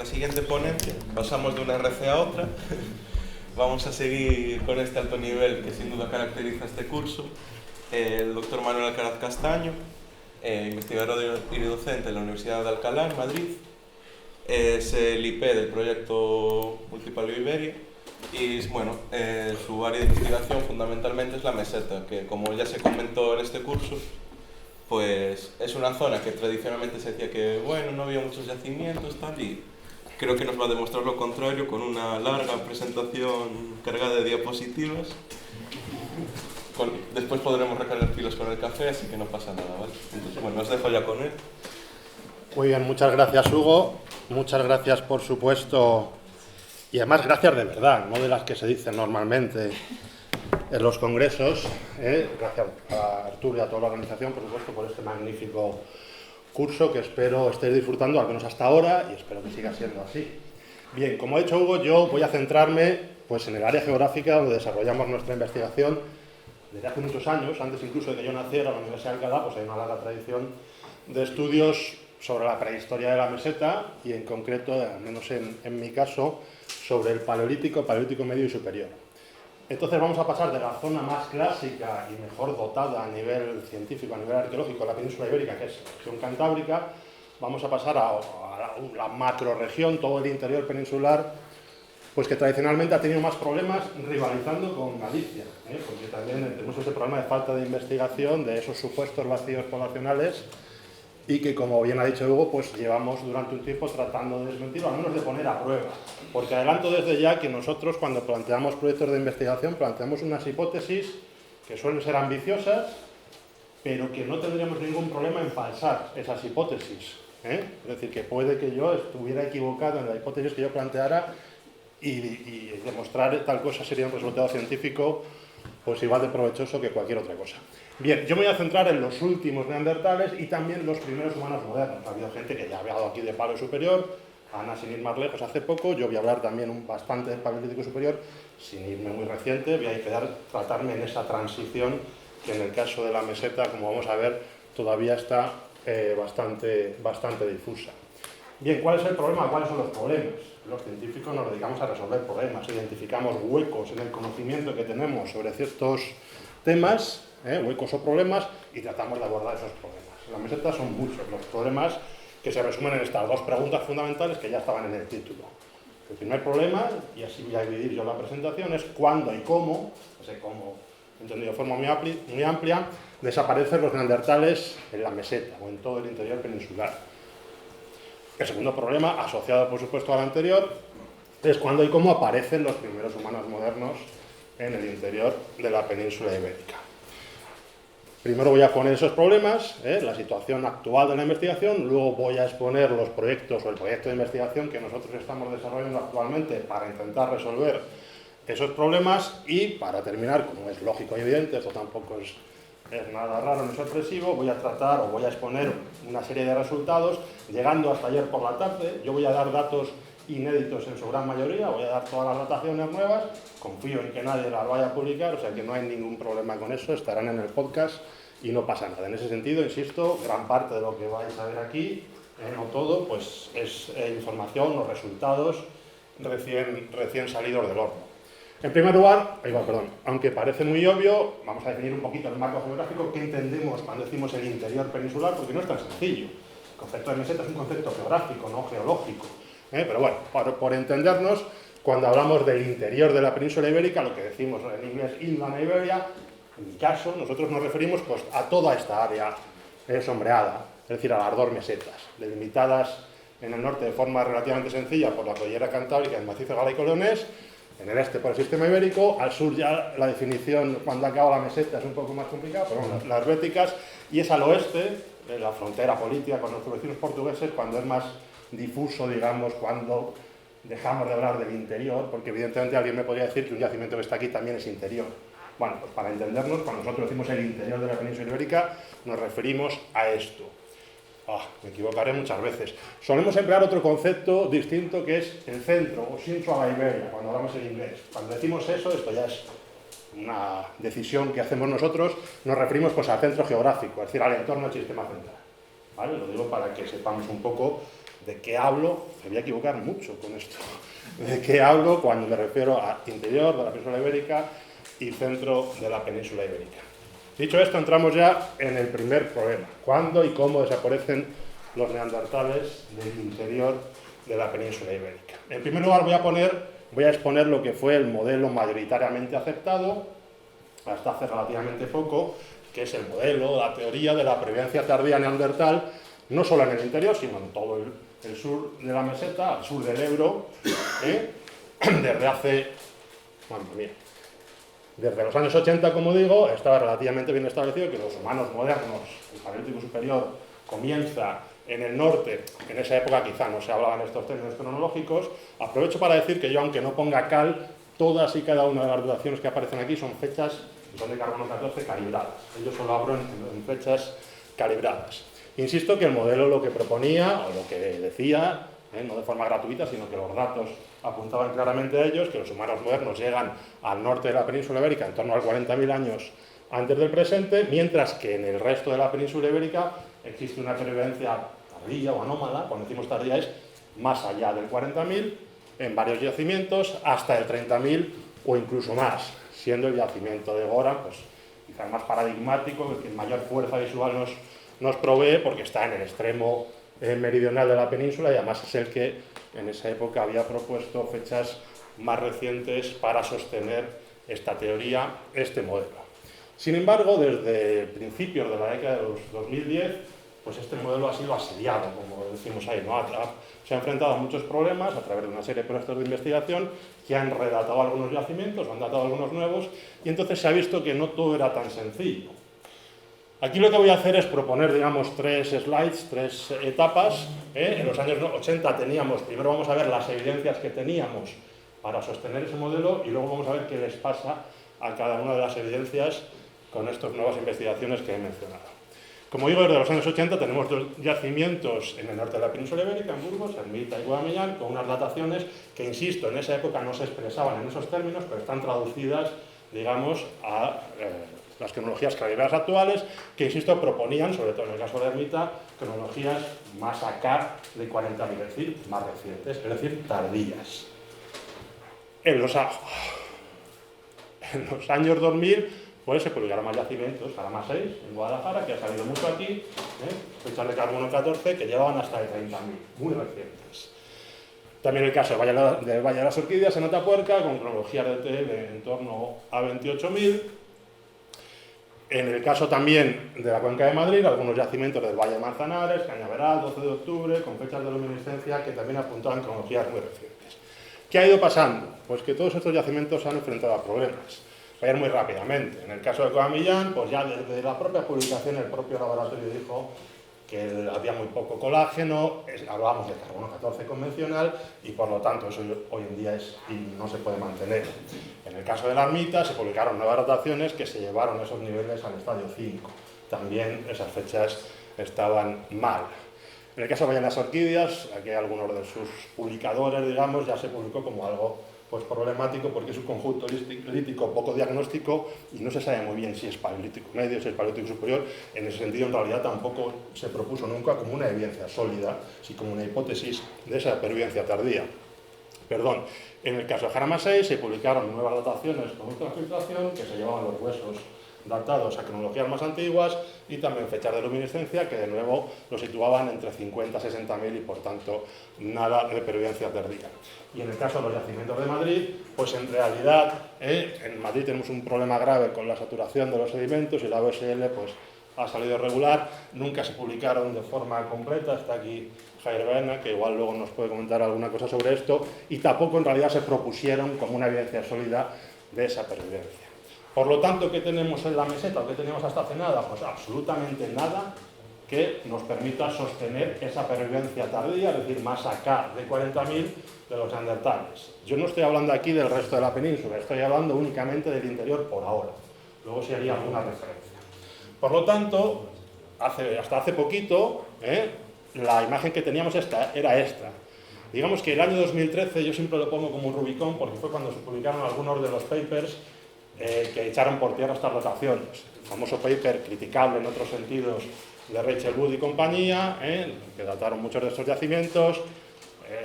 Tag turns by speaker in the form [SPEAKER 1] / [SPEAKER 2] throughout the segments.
[SPEAKER 1] la siguiente ponencia pasamos de una RC a otra. Vamos a seguir con este alto nivel que sin duda caracteriza este curso. El doctor Manuel Alcaraz Castaño, investigador y docente en la Universidad de Alcalá, en Madrid. Es el IP del proyecto Multipaleo Iberia. Y bueno, su área de investigación fundamentalmente es la meseta, que como ya se comentó en este curso, pues es una zona que tradicionalmente se decía que bueno, no había muchos yacimientos tal, y creo que nos va a demostrar lo contrario con una larga presentación cargada de diapositivas. Después podremos recargar pilas con el café, así que no pasa nada, ¿vale? Entonces, bueno, os dejo ya con él.
[SPEAKER 2] Muy bien, muchas gracias, Hugo. Muchas gracias, por supuesto, y además gracias de verdad, no de las que se dicen normalmente en los congresos. Gracias a Arturo y a toda la organización, por supuesto, por este magnífico curso que espero estéis disfrutando, al menos hasta ahora, y espero que siga siendo así. Bien, como ha dicho Hugo, yo voy a centrarme pues, en el área geográfica donde desarrollamos nuestra investigación desde hace muchos años. Antes incluso de que yo naciera en la Universidad de Alcalá, pues hay una larga tradición de estudios sobre la prehistoria de la meseta y en concreto, al menos en mi caso, sobre el paleolítico medio y superior. Entonces vamos a pasar de la zona más clásica y mejor dotada a nivel científico, a nivel arqueológico, la península ibérica, que es la región cantábrica. Vamos a pasar a la macrorregión, todo el interior peninsular, pues que tradicionalmente ha tenido más problemas rivalizando con Galicia, porque también tenemos ese problema de falta de investigación de esos supuestos vacíos poblacionales y que, como bien ha dicho Hugo, pues llevamos durante un tiempo tratando de desmentir o al menos de poner a prueba. Porque adelanto desde ya que nosotros, cuando planteamos proyectos de investigación, planteamos unas hipótesis que suelen ser ambiciosas, pero que no tendríamos ningún problema en falsar esas hipótesis. Es decir, que puede que yo estuviera equivocado en la hipótesis que yo planteara y demostrar tal cosa sería un resultado científico pues igual de provechoso que cualquier otra cosa. Bien, yo me voy a centrar en los últimos neandertales y también los primeros humanos modernos. Ha habido gente que ya ha hablado aquí de Paleo superior, Ana sin ir más lejos hace poco. Yo voy a hablar también bastante del Paleolítico superior, sin irme muy reciente. Voy a tratarme en esa transición que en el caso de la meseta, como vamos a ver, todavía está bastante difusa. Bien, ¿cuál es el problema? ¿Cuáles son los problemas? Los científicos nos dedicamos a resolver problemas, identificamos huecos en el conocimiento que tenemos sobre ciertos temas, huecos o problemas, y tratamos de abordar esos problemas. En la meseta son muchos los problemas que se resumen en estas dos preguntas fundamentales que ya estaban en el título. El primer problema, y así voy a dividir yo la presentación, es cuándo y cómo, ese cómo entendido de forma muy amplia, desaparecen los neandertales en la meseta o en todo el interior peninsular. El segundo problema, asociado por supuesto al anterior, es cuándo y cómo aparecen los primeros humanos modernos en el interior de la península ibérica. Primero voy a poner esos problemas, la situación actual de la investigación, luego voy a exponer los proyectos o el proyecto de investigación que nosotros estamos desarrollando actualmente para intentar resolver esos problemas y, para terminar, como es lógico y evidente, esto tampoco es nada raro ni sorpresivo, voy a tratar o voy a exponer una serie de resultados, llegando hasta ayer por la tarde. Yo voy a dar datos inéditos en su gran mayoría, voy a dar todas las dataciones nuevas, confío en que nadie las vaya a publicar, o sea que no hay ningún problema con eso, estarán en el podcast y no pasa nada. En ese sentido, insisto, gran parte de lo que vais a ver aquí, no todo, pues es información o resultados recién salidos del horno. En primer lugar, aunque parece muy obvio, vamos a definir un poquito el marco geográfico, qué entendemos cuando decimos el interior peninsular, porque no es tan sencillo. El concepto de meseta es un concepto geográfico, no geológico. Pero bueno, por entendernos, cuando hablamos del interior de la península ibérica, lo que decimos en inglés Inland Iberia, en mi caso, nosotros nos referimos pues, a toda esta área sombreada, es decir, a las dos mesetas, delimitadas en el norte de forma relativamente sencilla por la cordillera cantábrica y el macizo galaico-leonés, en el este por el sistema ibérico, al sur ya la definición cuando acaba la meseta es un poco más complicada, pero bueno, las béticas, y es al oeste, en la frontera política con nuestros vecinos portugueses, cuando es más difuso, digamos, cuando dejamos de hablar del interior, porque evidentemente alguien me podría decir que un yacimiento que está aquí también es interior. Bueno, pues para entendernos, cuando nosotros decimos el interior de la península ibérica, nos referimos a esto. Me equivocaré muchas veces. Solemos emplear otro concepto distinto que es el centro o centro a la Iberia, cuando hablamos en inglés. Cuando decimos eso, esto ya es una decisión que hacemos nosotros, nos referimos pues, al centro geográfico, es decir, al entorno del sistema central. ¿Vale? Lo digo para que sepamos un poco ¿De qué hablo? Me voy a equivocar mucho con esto. ¿De qué hablo cuando me refiero a interior de la península ibérica y centro de la península ibérica? Dicho esto, entramos ya en el primer problema. ¿Cuándo y cómo desaparecen los neandertales del interior de la península ibérica? En primer lugar, voy a exponer lo que fue el modelo mayoritariamente aceptado hasta hace relativamente poco, que es el modelo, la teoría de la previdencia tardía neandertal, no solo en el interior, sino en todo el sur de la meseta, al sur del Ebro, desde hace, desde los años 80, como digo, estaba relativamente bien establecido que los humanos modernos, el Paleolítico superior, comienza en el norte. En esa época quizá no se hablaban estos términos cronológicos. Aprovecho para decir que yo, aunque no ponga cal, todas y cada una de las duraciones que aparecen aquí son fechas, son de carbono 14 calibradas. Yo solo hablo en fechas calibradas. Insisto que el modelo lo que proponía, o lo que decía, no de forma gratuita, sino que los datos apuntaban claramente a ellos, que los humanos modernos llegan al norte de la península ibérica en torno a 40.000 años antes del presente, mientras que en el resto de la península ibérica existe una previdencia tardía o anómala. Cuando decimos tardía es más allá del 40.000, en varios yacimientos, hasta el 30.000 o incluso más, siendo el yacimiento de Gora pues, quizás más paradigmático, el que mayor fuerza visual nos provee, porque está en el extremo meridional de la península y además es el que en esa época había propuesto fechas más recientes para sostener esta teoría, este modelo. Sin embargo, desde principios de la década de los 2010, pues este modelo ha sido asediado, como decimos ahí, ¿no? Se ha enfrentado a muchos problemas a través de una serie de proyectos de investigación que han redatado algunos yacimientos, han datado algunos nuevos, y entonces se ha visto que no todo era tan sencillo. Aquí lo que voy a hacer es proponer, digamos, tres slides, tres etapas. En los años 80 teníamos, primero vamos a ver las evidencias que teníamos para sostener ese modelo y luego vamos a ver qué les pasa a cada una de las evidencias con estas nuevas investigaciones que he mencionado. Como digo, desde los años 80 tenemos dos yacimientos en el norte de la península ibérica, en Burgos, Ermita y Guadamellán, con unas dataciones que, insisto, en esa época no se expresaban en esos términos, pero están traducidas, digamos, a las cronologías calibradas actuales, que, insisto, proponían, sobre todo en el caso de Ermita, cronologías más acá de 40.000, es decir, más recientes, es decir, tardías. En los años 2000, pues se publicaron más yacimientos, Jarama 6, en Guadalajara, que ha salido mucho aquí, fechas de carbono 14, que llevaban hasta de 30.000, muy recientes. También el caso del Valle de las Orquídeas, en Atapuerca, con cronologías de TM en torno a 28.000. En el caso también de la Cuenca de Madrid, algunos yacimientos del Valle de Manzanares, Cañaveral, 12 de octubre, con fechas de luminiscencia que también apuntaban cronologías muy recientes. ¿Qué ha ido pasando? Pues que todos estos yacimientos se han enfrentado a problemas. Voy a ir muy rápidamente. En el caso de Guadamellán, pues ya desde la propia publicación, el propio laboratorio dijo que había muy poco colágeno, hablábamos de carbono 14 convencional y por lo tanto eso hoy en día no se puede mantener. En el caso de la Ermita se publicaron nuevas dataciones que se llevaron esos niveles al estadio 5. También esas fechas estaban mal. En el caso de las Orquídeas, aquí algunos de sus publicadores, digamos, ya se publicó como algo pues problemático porque es un conjunto lítico poco diagnóstico y no se sabe muy bien si es paleolítico medio, si es paleolítico superior. En ese sentido, en realidad, tampoco se propuso nunca como una evidencia sólida, sino como una hipótesis de esa pervivencia tardía. En el caso de Jarama 6 se publicaron nuevas dataciones con ultrafiltración que se llevaban los huesos datados a cronologías más antiguas y también fechas de luminiscencia que de nuevo lo situaban entre 50 y 60.000 y por tanto nada de pervivencia tardía. Y en el caso de los yacimientos de Madrid, pues en realidad en Madrid tenemos un problema grave con la saturación de los sedimentos y la OSL pues ha salido regular, nunca se publicaron de forma completa, está aquí Javier Baena, que igual luego nos puede comentar alguna cosa sobre esto, y tampoco en realidad se propusieron como una evidencia sólida de esa pervivencia. Por lo tanto, ¿qué tenemos en la meseta o qué tenemos hasta hace nada? Pues absolutamente nada que nos permita sostener esa pervivencia tardía, es decir, más acá de 40.000 de los neandertales. Yo no estoy hablando aquí del resto de la península, estoy hablando únicamente del interior por ahora. Luego se haría alguna referencia. Por lo tanto, hasta hace poquito, la imagen que teníamos era esta. Digamos que el año 2013, yo siempre lo pongo como un Rubicón, porque fue cuando se publicaron algunos de los papers que echaron por tierra estas dataciones. El famoso paper, criticable en otros sentidos, de Rachel Wood y compañía, que dataron muchos de estos yacimientos,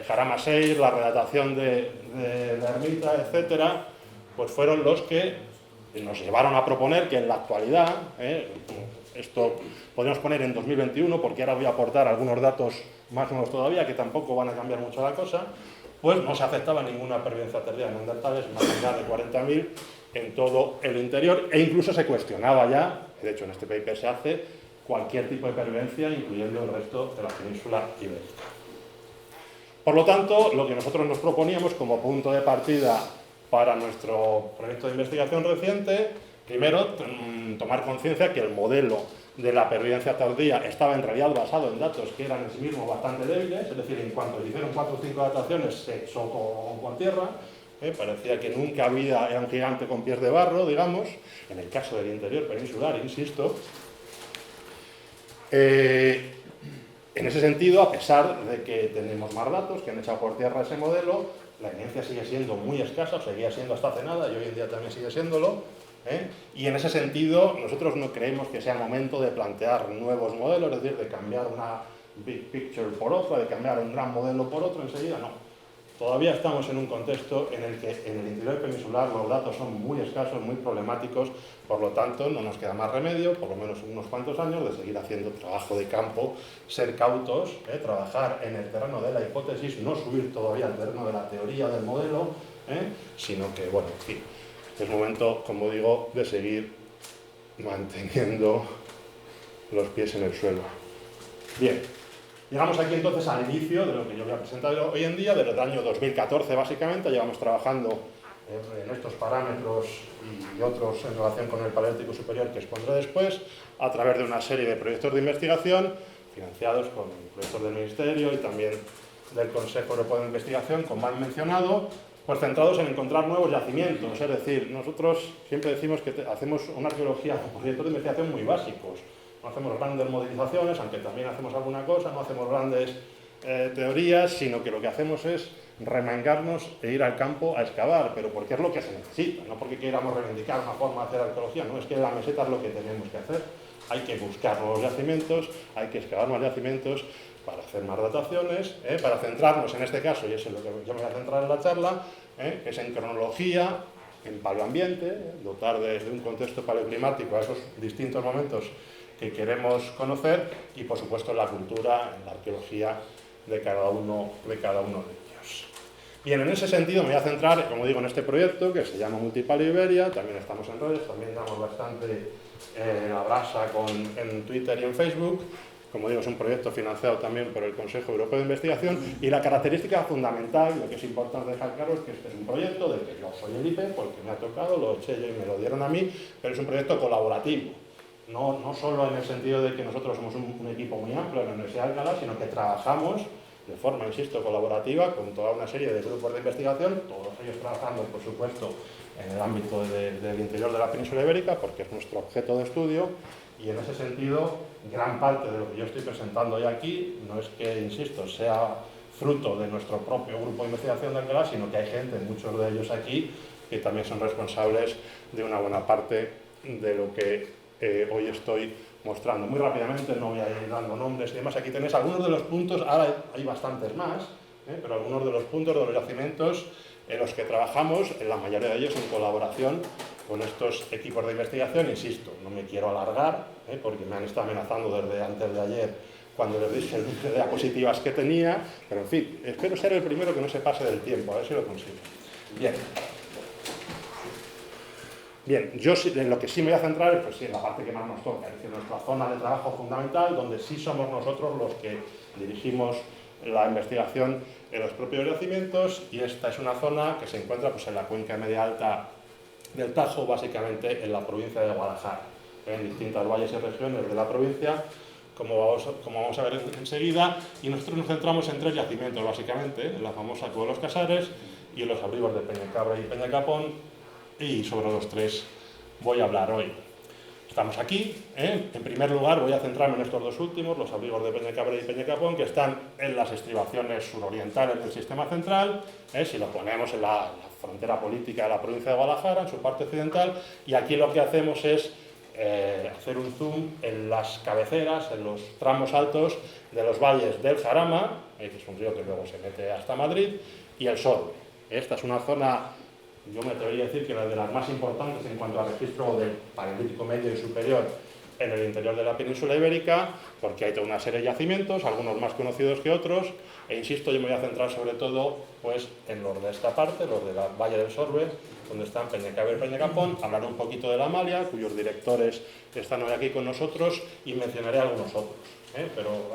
[SPEAKER 2] Jarama 6, la redatación de la ermita, etcétera, pues fueron los que nos llevaron a proponer que en la actualidad, esto podemos poner en 2021, porque ahora voy a aportar algunos datos más nuevos todavía, que tampoco van a cambiar mucho la cosa, pues no se aceptaba ninguna pervivencia tardía de neandertales más allá de 40.000 en todo el interior, e incluso se cuestionaba ya, de hecho en este paper se hace, cualquier tipo de pervivencia, incluyendo el resto de la península ibérica. Por lo tanto, lo que nosotros nos proponíamos como punto de partida para nuestro proyecto de investigación reciente, primero, tomar conciencia que el modelo de la pervivencia tardía estaba en realidad basado en datos que eran en sí mismos bastante débiles, es decir, en cuanto hicieron 4 o 5 dataciones se chocó con tierra, parecía que nunca era un gigante con pies de barro, digamos, en el caso del interior peninsular, insisto. En ese sentido, a pesar de que tenemos más datos que han echado por tierra ese modelo, la evidencia sigue siendo muy escasa, o seguía siendo hasta hace nada, y hoy en día también sigue siéndolo, y en ese sentido nosotros no creemos que sea el momento de plantear nuevos modelos, es decir, de cambiar una big picture por otra, de cambiar un gran modelo por otro enseguida, no. Todavía estamos en un contexto en el que en el interior peninsular los datos son muy escasos, muy problemáticos, por lo tanto no nos queda más remedio, por lo menos unos cuantos años, de seguir haciendo trabajo de campo, ser cautos, trabajar en el terreno de la hipótesis, no subir todavía al terreno de la teoría del modelo, sino que, bueno, en fin, es momento, como digo, de seguir manteniendo los pies en el suelo. Bien. Llegamos aquí entonces al inicio de lo que yo voy a presentar hoy en día, desde el año 2014 básicamente, llevamos trabajando en estos parámetros y otros en relación con el Paleártico Superior que expondré después, a través de una serie de proyectos de investigación financiados con proyectos del Ministerio y también del Consejo Europeo de Investigación, como han mencionado, pues centrados en encontrar nuevos yacimientos. Es decir, nosotros siempre decimos que hacemos una arqueología, proyectos de investigación muy básicos. No hacemos grandes modelizaciones, aunque también hacemos alguna cosa, no hacemos grandes teorías, sino que lo que hacemos es remangarnos e ir al campo a excavar, pero porque es lo que se necesita, no porque queramos reivindicar una forma de hacer arqueología, no, es que la meseta es lo que tenemos que hacer. Hay que buscar nuevos yacimientos, hay que excavar más yacimientos para hacer más dataciones, para centrarnos en este caso, y eso es lo que yo me voy a centrar en la charla, que es en cronología, en paleoambiente, dotar de un contexto paleoclimático a esos distintos momentos que queremos conocer, y por supuesto la cultura, la arqueología de cada uno de ellos. Bien, en ese sentido me voy a centrar, como digo, en este proyecto que se llama Multipaleo Iberia. También estamos en redes, también damos bastante la brasa en Twitter y en Facebook. Como digo, es un proyecto financiado también por el Consejo Europeo de Investigación, y la característica fundamental, lo que es importante dejar claro, es que este es un proyecto del que yo soy el IP, porque me ha tocado, lo eché yo y me lo dieron a mí, pero es un proyecto colaborativo. No solo en el sentido de que nosotros somos un equipo muy amplio en la Universidad de Alcalá, sino que trabajamos de forma, insisto, colaborativa con toda una serie de grupos de investigación, todos ellos trabajando, por supuesto, en el ámbito del interior de la península ibérica, porque es nuestro objeto de estudio, y en ese sentido, gran parte de lo que yo estoy presentando hoy aquí no es que, insisto, sea fruto de nuestro propio grupo de investigación de Alcalá, sino que hay gente, muchos de ellos aquí, que también son responsables de una buena parte de lo que hoy estoy mostrando. Muy rápidamente, no voy a ir dando nombres y demás, aquí tenéis algunos de los puntos, ahora hay bastantes más, pero algunos de los puntos de los yacimientos en los que trabajamos, en la mayoría de ellos en colaboración con estos equipos de investigación. Insisto, no me quiero alargar, porque me han estado amenazando desde antes de ayer cuando les dije las diapositivas que tenía, pero en fin, espero ser el primero que no se pase del tiempo, a ver si lo consigo. Bien, yo en lo que sí me voy a centrar es, pues sí, en la parte que más nos toca, es decir, nuestra zona de trabajo fundamental, donde sí somos nosotros los que dirigimos la investigación en los propios yacimientos, y esta es una zona que se encuentra pues, en la cuenca media alta del Tajo, básicamente en la provincia de Guadalajara, en distintas valles y regiones de la provincia, como vamos a ver enseguida, y nosotros nos centramos en 3 yacimientos, básicamente, en la famosa Cueva de los Casares y en los abrigos de Peñacabra y Peñacapón, y sobre los 3 voy a hablar hoy. Estamos aquí, en primer lugar voy a centrarme en estos 2 últimos, los abrigos de Peñacabra y Peñacapón, que están en las estribaciones surorientales del sistema central, si lo ponemos en la frontera política de la provincia de Guadalajara, en su parte occidental, y aquí lo que hacemos es hacer un zoom en las cabeceras, en los tramos altos de los valles del Jarama, que es un río que luego se mete hasta Madrid, y el Sorbe. Esta es una zona, yo me atrevería a decir que es de las más importantes en cuanto al registro del Paleolítico Medio y Superior en el interior de la península ibérica, porque hay toda una serie de yacimientos, algunos más conocidos que otros, e insisto, yo me voy a centrar sobre todo pues, en los de esta parte, los de la Valle del Sorbe, donde están Peñacabra y Peñacapón, hablaré un poquito de la Amalia, cuyos directores están hoy aquí con nosotros, y mencionaré algunos otros. Pero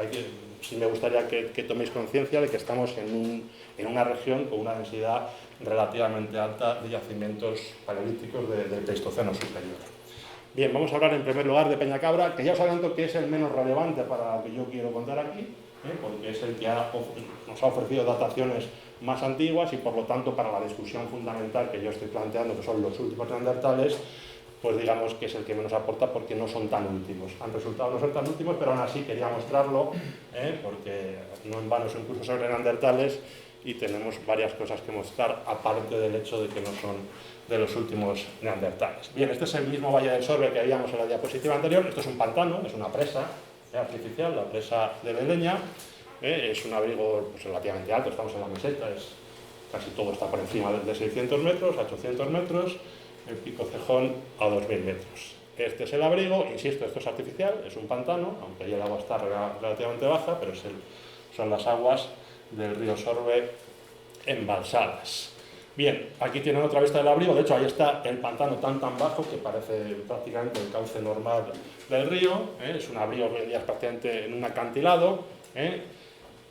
[SPEAKER 2] sí me gustaría que toméis conciencia de que estamos en una región con una densidad relativamente alta de yacimientos paleolíticos del Pleistoceno superior. Bien, vamos a hablar en primer lugar de Peñacabra, que ya os adelanto que es el menos relevante para lo que yo quiero contar aquí, porque es el que nos ha ofrecido dataciones más antiguas y por lo tanto para la discusión fundamental que yo estoy planteando, que son los últimos neandertales, pues digamos que es el que menos aporta porque no son tan últimos. Han resultado no ser tan últimos, pero aún así quería mostrarlo, porque no en vano es un curso sobre neandertales y tenemos varias cosas que mostrar, aparte del hecho de que no son de los últimos neandertales. Bien, este es el mismo Valle del Sorbe que veíamos en la diapositiva anterior. Esto es un pantano, es una presa artificial, la presa de Beleña. Es un abrigo pues, relativamente alto, estamos en la meseta, casi todo está por encima de 600 metros, a 800 metros, el pico Cejón a 2000 metros. Este es el abrigo, insisto, esto es artificial, es un pantano, aunque ahí el agua está relativamente baja, pero son las aguas del río Sorbe embalsadas. Bien, aquí tienen otra vista del abrigo, de hecho ahí está el pantano tan bajo que parece prácticamente el cauce normal del río, es un abrigo que hoy en día es prácticamente en un acantilado,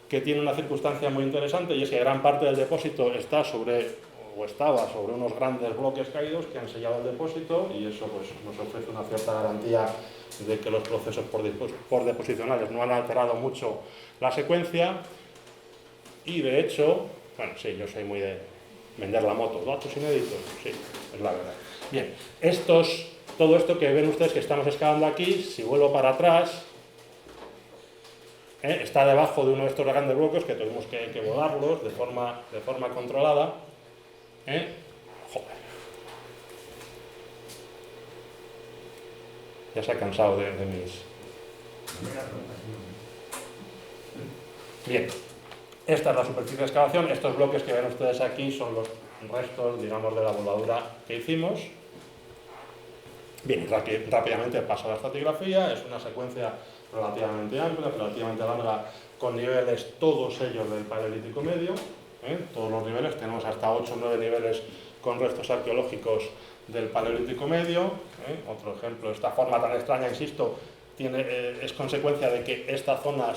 [SPEAKER 2] que tiene una circunstancia muy interesante y es que gran parte del depósito estaba sobre unos grandes bloques caídos que han sellado el depósito y eso pues, nos ofrece una cierta garantía de que los procesos por deposicionales no han alterado mucho la secuencia y de hecho, bueno, sí, yo soy muy de vender la moto, datos inéditos, sí, es la verdad. Bien, todo esto que ven ustedes que estamos excavando aquí, si vuelvo para atrás, está debajo de uno de estos grandes bloques que tuvimos que volarlos de forma controlada. Joder. Ya se ha cansado de mis... Bien, esta es la superficie de excavación. Estos bloques que ven ustedes aquí son los restos, digamos, de la voladura que hicimos. Bien, rápidamente paso a la estratigrafía. Es una secuencia relativamente amplia, relativamente larga, con niveles todos ellos del Paleolítico Medio. Todos los niveles, tenemos hasta 8 o 9 niveles con restos arqueológicos del Paleolítico Medio. Otro ejemplo, esta forma tan extraña, insisto, es consecuencia de que esta zona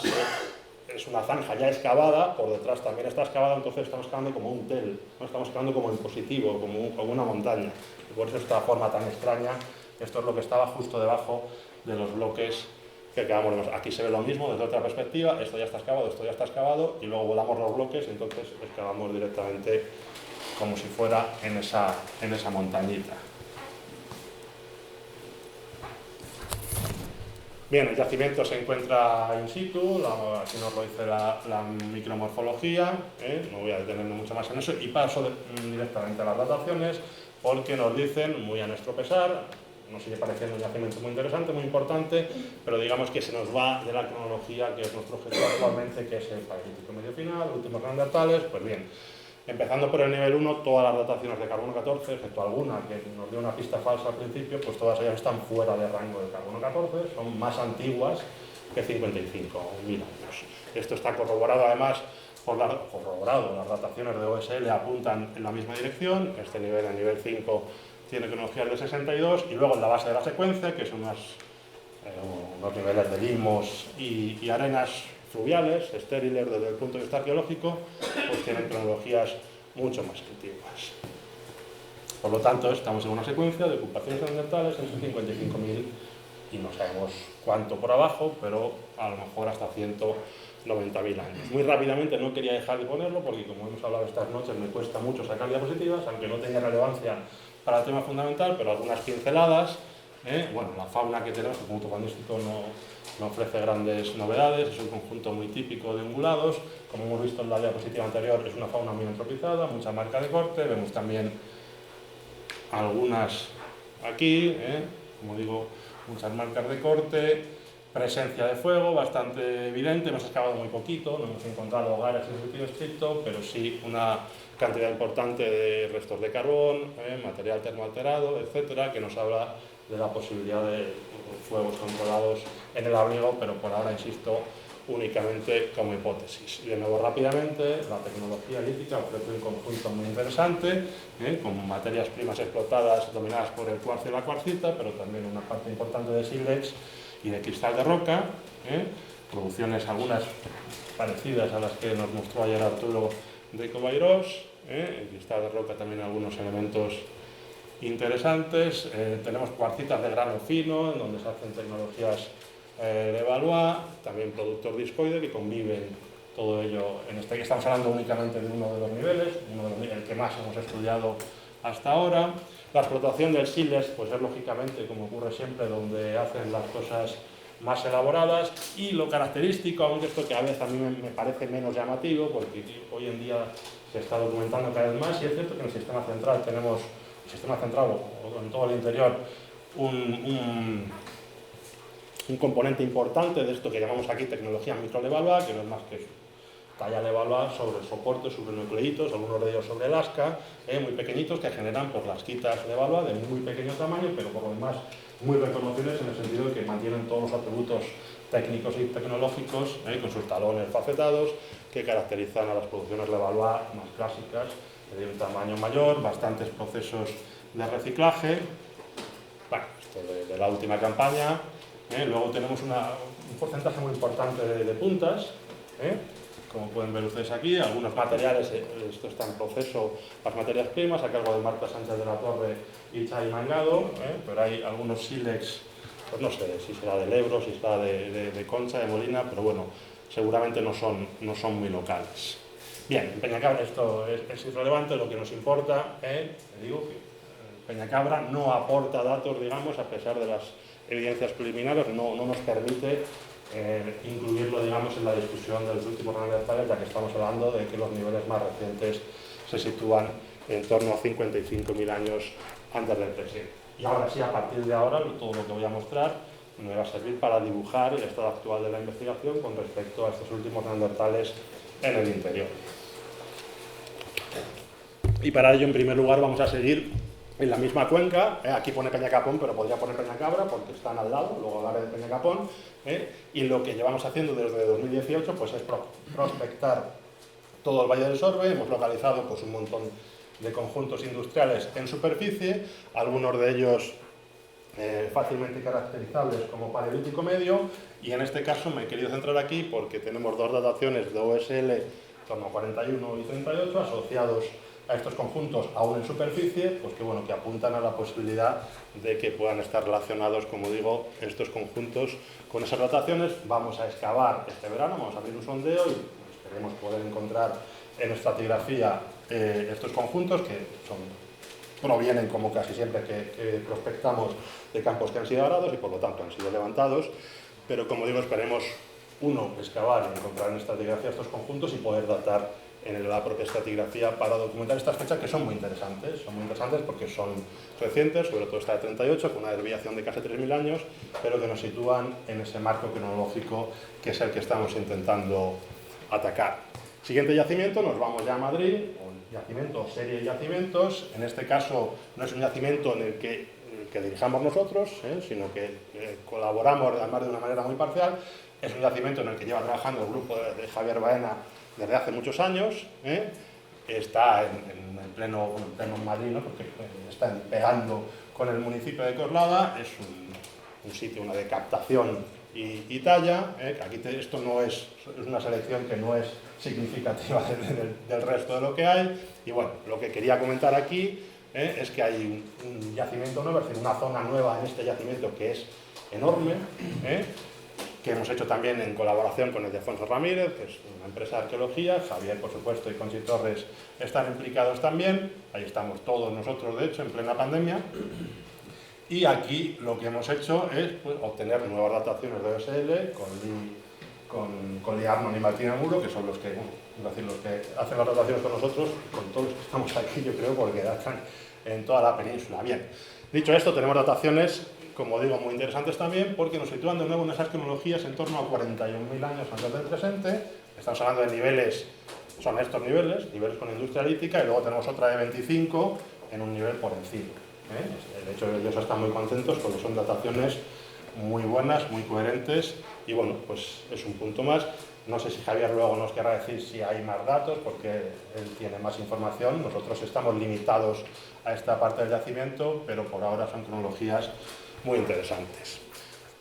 [SPEAKER 2] es una zanja ya excavada, por detrás también está excavada, entonces estamos excavando como un tel, ¿no? Estamos excavando como en positivo, como una montaña. Y por eso esta forma tan extraña, esto es lo que estaba justo debajo de los bloques que acabamos de mostrar. Aquí se ve lo mismo desde otra perspectiva, esto ya está excavado, y luego volamos los bloques, y entonces excavamos directamente como si fuera en esa montañita. Bien, el yacimiento se encuentra in situ, aquí nos lo dice la micromorfología, no voy a detenerme mucho más en eso, y paso directamente a las dataciones, porque nos dicen, muy a nuestro pesar, nos sigue pareciendo un yacimiento muy interesante, muy importante, pero digamos que se nos va de la cronología que es nuestro objetivo actualmente, que es el Paleolítico Medio Final, últimos neandertales. Pues bien, empezando por el nivel 1, todas las dataciones de carbono 14, excepto alguna que nos dio una pista falsa al principio, pues todas ellas están fuera de rango de carbono 14, son más antiguas que 55.000 años. Esto está corroborado además las dataciones de OSL apuntan en la misma dirección. Este nivel, el nivel 5, tiene cronologías de 62, y luego en la base de la secuencia, que son unos niveles de limos y arenas fluviales, estériles desde el punto de vista arqueológico, pues tienen cronologías mucho más antiguas. Por lo tanto, estamos en una secuencia de ocupaciones neandertales entre 55.000 y no sabemos cuánto por abajo, pero a lo mejor hasta 190.000 años. Muy rápidamente, no quería dejar de ponerlo porque, como hemos hablado estas noches, me cuesta mucho sacar diapositivas, aunque no tenga relevancia para el tema fundamental, pero algunas pinceladas. Bueno, la fauna que tenemos, el conjunto faunístico no ofrece grandes novedades, es un conjunto muy típico de ungulados. Como hemos visto en la diapositiva anterior, es una fauna muy entropizada, mucha marca de corte. Vemos también algunas aquí, como digo, muchas marcas de corte, presencia de fuego bastante evidente, hemos excavado muy poquito, no hemos encontrado hogares en sentido estricto, pero sí una cantidad importante de restos de carbón, material termoalterado, etcétera, que nos habla de la posibilidad de fuegos controlados en el abrigo, pero por ahora, insisto, únicamente como hipótesis. Y de nuevo, rápidamente, la tecnología lítica ofrece un conjunto muy interesante, con materias primas explotadas dominadas por el cuarzo y la cuarcita, pero también una parte importante de sílex y de cristal de roca, producciones algunas parecidas a las que nos mostró ayer Arturo de Cobairos, en cristal de roca también algunos elementos interesantes. Tenemos cuarcitas de grano fino, en donde se hacen tecnologías de Valois, también productor discoide, que conviven todo ello. En este estamos hablando únicamente de uno de los niveles, el que más hemos estudiado hasta ahora. La explotación del sílex, pues es lógicamente, como ocurre siempre, donde hacen las cosas más elaboradas, y lo característico, aunque esto que a veces a mí me parece menos llamativo, porque hoy en día se está documentando cada vez más, y es cierto que en el sistema central tenemos, o en todo el interior, un componente importante de esto que llamamos aquí tecnología micro-Levallois, que no es más que talla Levallois sobre soportes, sobre nucleitos, algunos de ellos sobre lasca, muy pequeñitos, que generan por las quitas Levallois de muy pequeño tamaño, pero por lo demás muy reconocibles en el sentido de que mantienen todos los atributos técnicos y tecnológicos, con sus talones facetados, que caracterizan a las producciones Levallois más clásicas, de un tamaño mayor, bastantes procesos de reciclaje. Bueno, esto de la última campaña. Luego tenemos un porcentaje muy importante de puntas, como pueden ver ustedes aquí, algunos materiales, esto está en proceso, las materias primas, a cargo de Marta Sánchez de la Torre y Chay Mangado, pero hay algunos sílex, pues no sé si será del Ebro, si será de Concha, de Molina, pero bueno, seguramente no son muy locales. Bien, en Peñacabra esto es irrelevante, lo que nos importa, digo que Peñacabra no aporta datos, digamos, a pesar de las evidencias preliminares, no nos permite incluirlo, digamos, en la discusión de los últimos neandertales, ya que estamos hablando de que los niveles más recientes se sitúan en torno a 55.000 años antes del presente. Y ahora sí, a partir de ahora, todo lo que voy a mostrar me va a servir para dibujar el estado actual de la investigación con respecto a estos últimos neandertales en el interior. Y para ello, en primer lugar, vamos a seguir en la misma cuenca. Aquí pone Peñacapón, pero podría poner Peñacabra porque están al lado, luego hablaré de Peñacapón. Y lo que llevamos haciendo desde 2018 pues, es prospectar todo el Valle del Sorbe. Hemos localizado pues, un montón de conjuntos industriales en superficie, algunos de ellos fácilmente caracterizables como paleolítico medio, y en este caso me he querido centrar aquí porque tenemos dos dataciones de OSL, en torno a 41 y 38, asociados a estos conjuntos aún en superficie, pues que apuntan a la posibilidad de que puedan estar relacionados, como digo, estos conjuntos con esas dataciones. Vamos a excavar este verano, vamos a abrir un sondeo y esperemos poder encontrar en estratigrafía estos conjuntos que provienen, como casi siempre que prospectamos, de campos que han sido arados y por lo tanto han sido levantados, pero como digo, esperemos excavar y encontrar en estratigrafía estos conjuntos y poder datar en la propia estratigrafía para documentar estas fechas, que son muy interesantes porque son recientes, sobre todo esta de 38, con una desviación de casi 3.000 años, pero que nos sitúan en ese marco cronológico que es el que estamos intentando atacar. Siguiente yacimiento, nos vamos ya a Madrid, un yacimiento o serie de yacimientos. En este caso no es un yacimiento en el que dirijamos nosotros, sino que colaboramos además de una manera muy parcial. Es un yacimiento en el que lleva trabajando el grupo de Javier Baena desde hace muchos años, está en pleno Madrid, ¿no? Porque está pegando con el municipio de Coslada, es un sitio de captación y talla, aquí esto no es una selección que no es significativa del resto de lo que hay, y bueno, lo que quería comentar aquí es que hay un yacimiento nuevo, es decir, una zona nueva en este yacimiento que es enorme, que hemos hecho también en colaboración con el de Alfonso Ramírez, que es una empresa de arqueología. Javier, por supuesto, y Conchi Torres están implicados también. Ahí estamos todos nosotros, de hecho, en plena pandemia. Y aquí lo que hemos hecho es obtener nuevas dataciones de OSL con Lee Arnon y Martín Amuro, que son los que hacen las dataciones con nosotros, con todos los que estamos aquí, yo creo, porque datan en toda la península. Bien, dicho esto, tenemos dataciones como digo, muy interesantes también porque nos sitúan de nuevo en esas cronologías en torno a 41.000 años antes del presente. Estamos hablando de niveles, son estos niveles con industria lítica, y luego tenemos otra de 25 en un nivel por encima. De hecho, ellos están muy contentos porque son dataciones muy buenas, muy coherentes, y bueno, pues es un punto más. No sé si Javier luego nos querrá decir si hay más datos, porque él tiene más información. Nosotros estamos limitados a esta parte del yacimiento, pero por ahora son cronologías muy interesantes.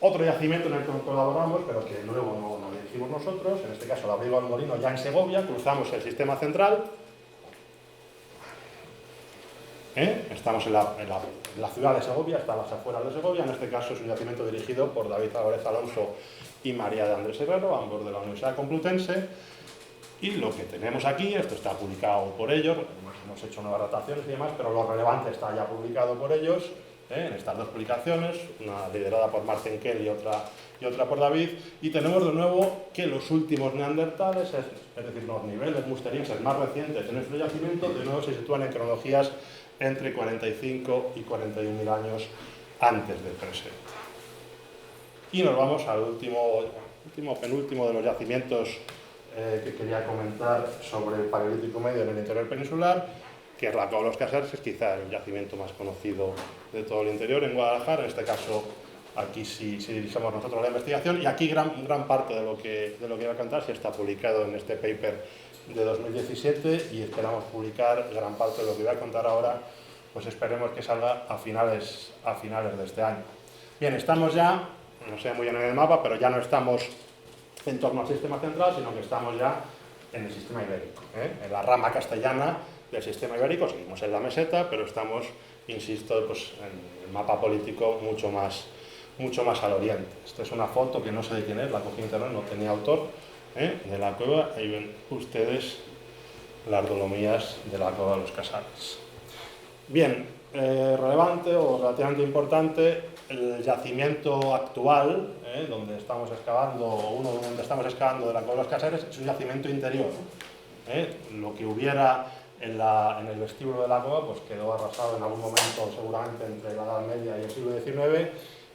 [SPEAKER 2] Otro yacimiento en el que colaboramos, pero que luego no dirigimos nosotros, en este caso el Abrigo del Molino, ya en Segovia, cruzamos el sistema central. Estamos en la ciudad de Segovia, está a las afueras de Segovia. En este caso es un yacimiento dirigido por David Álvarez Alonso y María de Andrés Herrero, ambos de la Universidad Complutense. Y lo que tenemos aquí, esto está publicado por ellos, hemos hecho nuevas dataciones y demás, pero lo relevante está ya publicado por ellos, en estas dos publicaciones, una liderada por Martin Kell y otra por David. Y tenemos de nuevo que los últimos neandertales, es decir, los niveles musterienses más recientes en nuestro yacimiento, de nuevo se sitúan en cronologías entre 45 y 41.000 años antes del presente. Y nos vamos al penúltimo de los yacimientos que quería comentar sobre el Paleolítico Medio en el interior peninsular, que es la Cova de los Casares, es quizá el yacimiento más conocido de todo el interior en Guadalajara. En este caso, aquí sí dirigimos nosotros la investigación, y aquí gran parte de lo que voy a contar sí está publicado en este paper de 2017, y esperamos publicar gran parte de lo que voy a contar ahora, pues esperemos que salga a finales de este año. Bien, estamos ya, no sé muy bien en el mapa, pero ya no estamos en torno al sistema central, sino que estamos ya en el sistema ibérico, en la rama castellana del sistema ibérico. Seguimos en la meseta, pero estamos, insisto, pues en el mapa político mucho más al oriente. Esta es una foto que no sé de quién es, la cogí en internet, no tenía autor, de la cueva. Ahí ven ustedes las dolomías de la Cova de los Casares. Bien, relevante o relativamente importante, el yacimiento actual, donde estamos excavando, donde estamos excavando de la Cova de los Casares, es un yacimiento interior. Lo que hubiera en el vestíbulo de la cova pues quedó arrasado en algún momento, seguramente entre la Edad Media y el siglo XIX,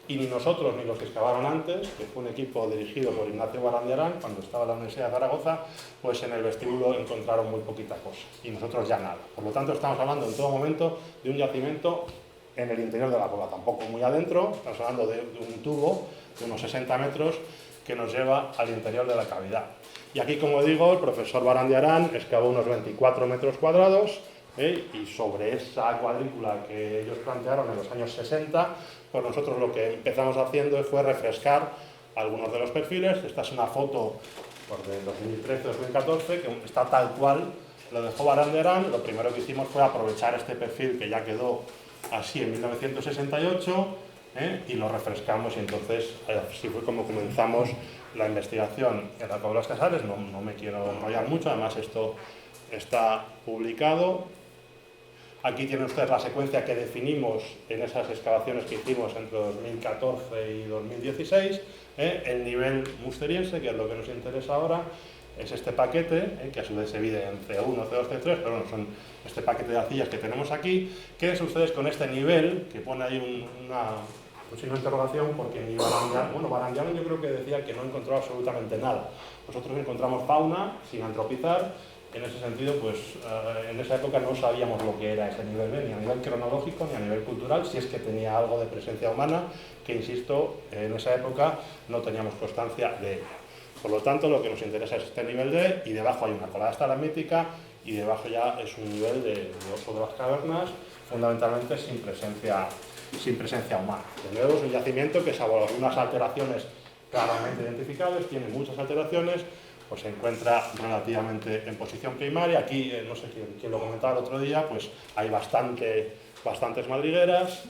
[SPEAKER 2] y ni nosotros ni los que excavaron antes, que fue un equipo dirigido por Ignacio Barandiarán cuando estaba en la Universidad de Zaragoza, pues en el vestíbulo encontraron muy poquita cosa, y nosotros ya nada. Por lo tanto, estamos hablando en todo momento de un yacimiento en el interior de la cova, tampoco muy adentro. Estamos hablando de un tubo de unos 60 metros que nos lleva al interior de la cavidad. Y aquí, como digo, el profesor Barandiarán excavó unos 24 metros cuadrados, y sobre esa cuadrícula que ellos plantearon en los años 60, pues nosotros lo que empezamos haciendo fue refrescar algunos de los perfiles. Esta es una foto pues, de 2013-2014, que está tal cual lo dejó Barandiarán. Lo primero que hicimos fue aprovechar este perfil que ya quedó así en 1968, y lo refrescamos, y entonces así fue como comenzamos la investigación en la Cova de los Casares. No me quiero enrollar mucho, además esto está publicado. Aquí tienen ustedes la secuencia que definimos en esas excavaciones que hicimos entre 2014 y 2016. El nivel musteriense, que es lo que nos interesa ahora, es este paquete, que a su vez se divide en C1, C2, C3, pero bueno, son este paquete de arcillas que tenemos aquí. Quédense ustedes con este nivel, que pone ahí un signo de interrogación, porque ni Barandiarán yo creo que decía que no encontró absolutamente nada. Nosotros encontramos fauna sin antropizar. En ese sentido, pues en esa época no sabíamos lo que era ese nivel B, ni a nivel cronológico ni a nivel cultural, si es que tenía algo de presencia humana, que insisto, en esa época no teníamos constancia de ello. Por lo tanto, lo que nos interesa es este nivel D, y debajo hay una colada estalagmítica, y debajo ya es un nivel de oso de las cavernas, fundamentalmente sin presencia humana. De nuevo, es un yacimiento que, salvo algunas alteraciones claramente identificables, tiene muchas alteraciones, pues se encuentra relativamente en posición primaria. Aquí, no sé quién lo comentaba el otro día, pues hay bastantes madrigueras.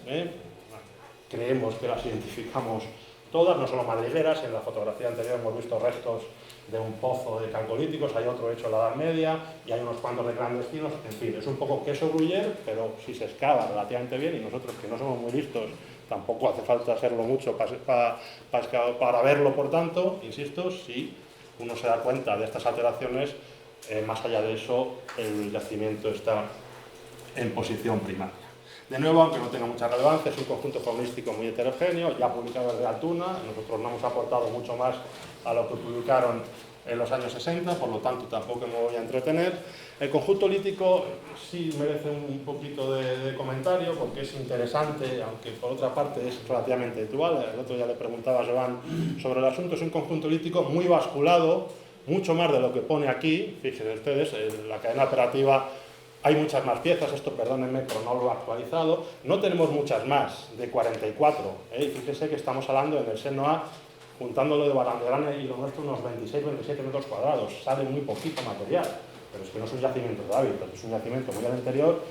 [SPEAKER 2] Creemos que las identificamos todas, no solo madrigueras. En la fotografía anterior hemos visto restos de un pozo de calcolíticos, hay otro hecho en la Edad Media, y hay unos cuantos de clandestinos. En fin, es un poco queso gruyer, pero si se excava relativamente bien, y nosotros, que no somos muy listos, tampoco hace falta hacerlo mucho para verlo. Por tanto, insisto, si uno se da cuenta de estas alteraciones, más allá de eso, el yacimiento está en posición primaria. De nuevo, aunque no tenga mucha relevancia, es un conjunto faunístico muy heterogéneo, ya publicado desde Altuna. Nosotros no hemos aportado mucho más a lo que publicaron en los años 60, por lo tanto tampoco me voy a entretener. El conjunto lítico sí merece un poquito de comentario porque es interesante, aunque por otra parte es relativamente habitual. El otro día le preguntaba a Joan sobre el asunto. Es un conjunto lítico muy basculado, mucho más de lo que pone aquí. Fíjense ustedes, en la cadena operativa hay muchas más piezas, esto perdónenme, pero no lo he actualizado. No tenemos muchas más, de 44. Fíjense que estamos hablando en el seno A, juntándolo de Barandiarán y lo nuestro, unos 26-27 metros cuadrados. Sale muy poquito material, pero es que no es un yacimiento de hábitat, es un yacimiento muy al interior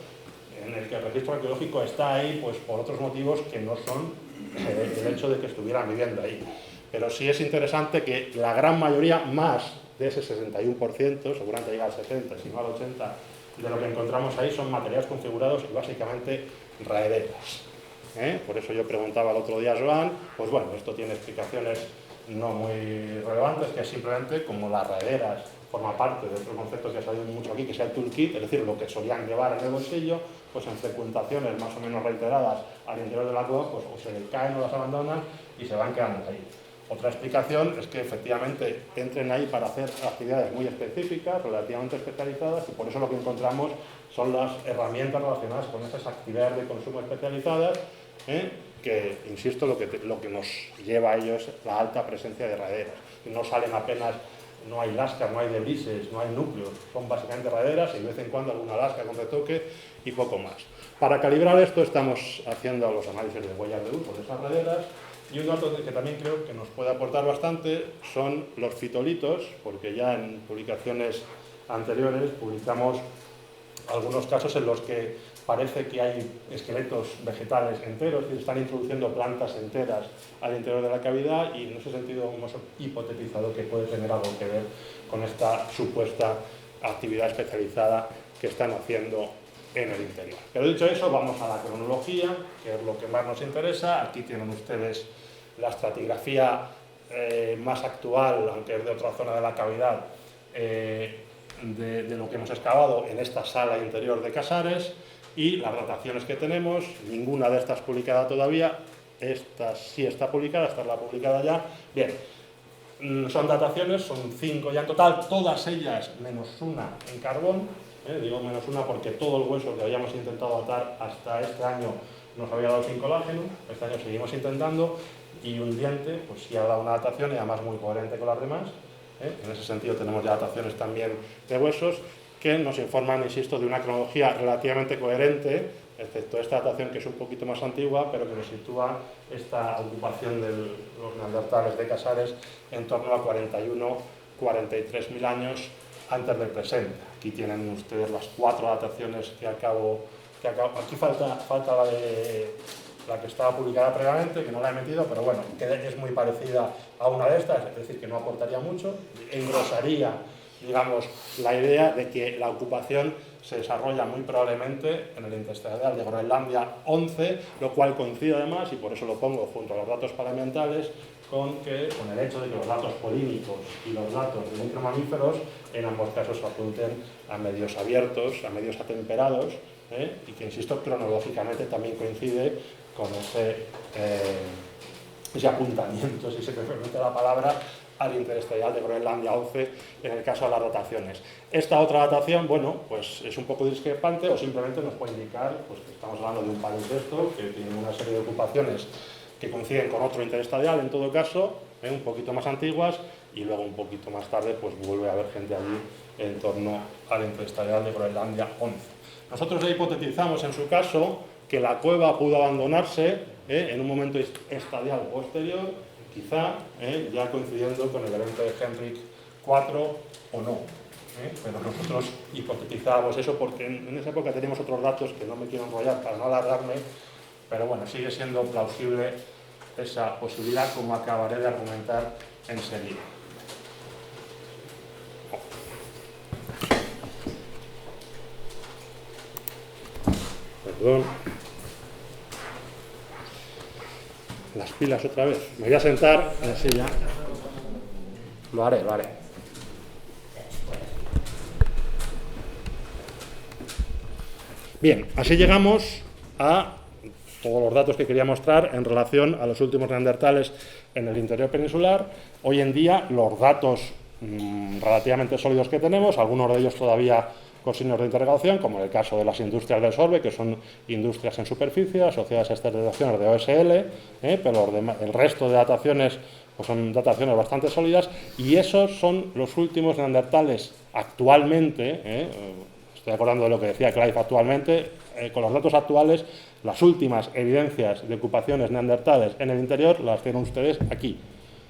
[SPEAKER 2] en el que el registro arqueológico está ahí pues, por otros motivos que no son el hecho de que estuvieran viviendo ahí. Pero sí es interesante que la gran mayoría, más de ese 61%, seguramente llega al 70%, si no al 80%, de lo que encontramos ahí son materiales configurados y básicamente raederas. Por eso yo preguntaba el otro día a Joan, pues bueno, esto tiene explicaciones no muy relevantes, que es simplemente como las raederas forma parte de otro concepto que ha salido mucho aquí, que sea el toolkit, es decir, lo que solían llevar en el bolsillo, pues en frecuentaciones más o menos reiteradas al interior de la cueva, pues o se les caen o las abandonan y se van quedando ahí. Otra explicación es que efectivamente entren ahí para hacer actividades muy específicas, relativamente especializadas, y por eso lo que encontramos son las herramientas relacionadas con esas actividades de consumo especializadas, que, insisto, lo que nos lleva a ello es la alta presencia de raederas. No salen apenas, no hay lascas, no hay debrises, no hay núcleos, son básicamente raederas y de vez en cuando alguna lasca con retoque y poco más. Para calibrar esto estamos haciendo los análisis de huellas de uso de esas raederas. Y un dato que también creo que nos puede aportar bastante son los fitolitos, porque ya en publicaciones anteriores publicamos algunos casos en los que parece que hay esqueletos vegetales enteros y se están introduciendo plantas enteras al interior de la cavidad, y en ese sentido hemos hipotetizado que puede tener algo que ver con esta supuesta actividad especializada que están haciendo en el interior. Pero dicho eso, vamos a la cronología, que es lo que más nos interesa. Aquí tienen ustedes la estratigrafía más actual, aunque es de otra zona de la cavidad, de lo que hemos excavado en esta sala interior de Casares, y las dataciones que tenemos. Ninguna de estas publicada todavía, esta sí está publicada, esta es la publicada ya. Bien, son dataciones, son 5 ya en total, todas ellas menos una en carbón. Digo menos una porque todo el hueso que habíamos intentado datar hasta este año nos había dado sin colágeno. Este año seguimos intentando, y un diente pues sí ha dado una datación, y además muy coherente con las demás. En ese sentido tenemos ya dataciones también de huesos que nos informan, insisto, de una cronología relativamente coherente, excepto esta datación que es un poquito más antigua, pero que nos sitúa esta ocupación de los neandertales de Casares en torno a 41-43.000 años antes del presente. Aquí tienen ustedes las 4 dataciones que acabo. Aquí falta la que estaba publicada previamente, que no la he metido, pero bueno, que es muy parecida a una de estas, es decir, que no aportaría mucho. Engrosaría, digamos, la idea de que la ocupación se desarrolla muy probablemente en el interstadial de Groenlandia 11, lo cual coincide además, y por eso lo pongo junto a los datos paleoambientales, con el hecho de que los datos polínicos y los datos de micromamíferos en ambos casos apunten a medios abiertos, a medios atemperados, y que, insisto, cronológicamente también coincide con ese apuntamiento, si se me permite la palabra, al interestadial de Groenlandia 11 en el caso de las dataciones. Esta otra datación, bueno, pues es un poco discrepante, o simplemente nos puede indicar pues, que estamos hablando de un palincesto que tiene una serie de ocupaciones que coinciden con otro interestadial, en todo caso, un poquito más antiguas, y luego un poquito más tarde pues vuelve a haber gente allí en torno al interestadial de Groenlandia 11. Nosotros ya hipotetizamos en su caso que la cueva pudo abandonarse en un momento estadial posterior, quizá ya coincidiendo con el evento de Henrik IV o no. Pero nosotros hipotetizábamos eso porque en esa época teníamos otros datos que no me quiero enrollar para no alargarme, pero bueno, sigue siendo plausible esa posibilidad, como acabaré de argumentar enseguida. Perdón. Las pilas otra vez. Me voy a sentar en la silla. Lo haré. Bien, así llegamos a todos los datos que quería mostrar en relación a los últimos neandertales en el interior peninsular. Hoy en día los datos relativamente sólidos que tenemos, algunos de ellos todavía con signos de interrogación, como en el caso de las industrias del Sorbe, que son industrias en superficie asociadas a estas dataciones de OSL, pero el resto de dataciones pues son dataciones bastante sólidas, y esos son los últimos neandertales actualmente, estoy acordando de lo que decía Clive actualmente, con los datos actuales, las últimas evidencias de ocupaciones neandertales en el interior las tienen ustedes aquí.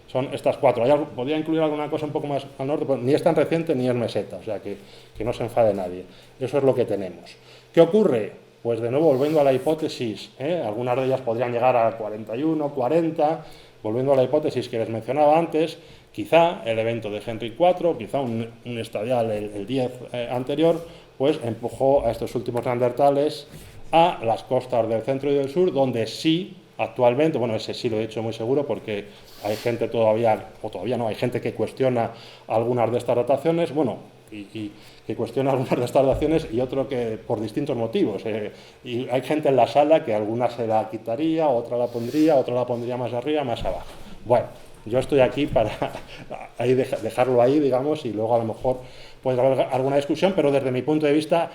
[SPEAKER 2] Son estas 4. Podría incluir alguna cosa un poco más al norte, pero ni es tan reciente ni es meseta, o sea que no se enfade nadie. Eso es lo que tenemos. ¿Qué ocurre? Pues de nuevo, volviendo a la hipótesis, algunas de ellas podrían llegar a 41, 40, volviendo a la hipótesis que les mencionaba antes, quizá el evento de Henry IV, quizá un estadial, el 10 anterior, pues empujó a estos últimos neandertales a las costas del centro y del sur, donde sí, actualmente, bueno, ese sí lo he dicho muy seguro porque hay gente todavía no, hay gente que cuestiona algunas de estas dataciones, bueno, y que cuestiona algunas de estas dataciones y otro que por distintos motivos. Y hay gente en la sala que alguna se la quitaría, otra la pondría más arriba, más abajo. Bueno, yo estoy aquí para ahí dejarlo ahí, digamos, y luego a lo mejor puede haber alguna discusión, pero desde mi punto de vista,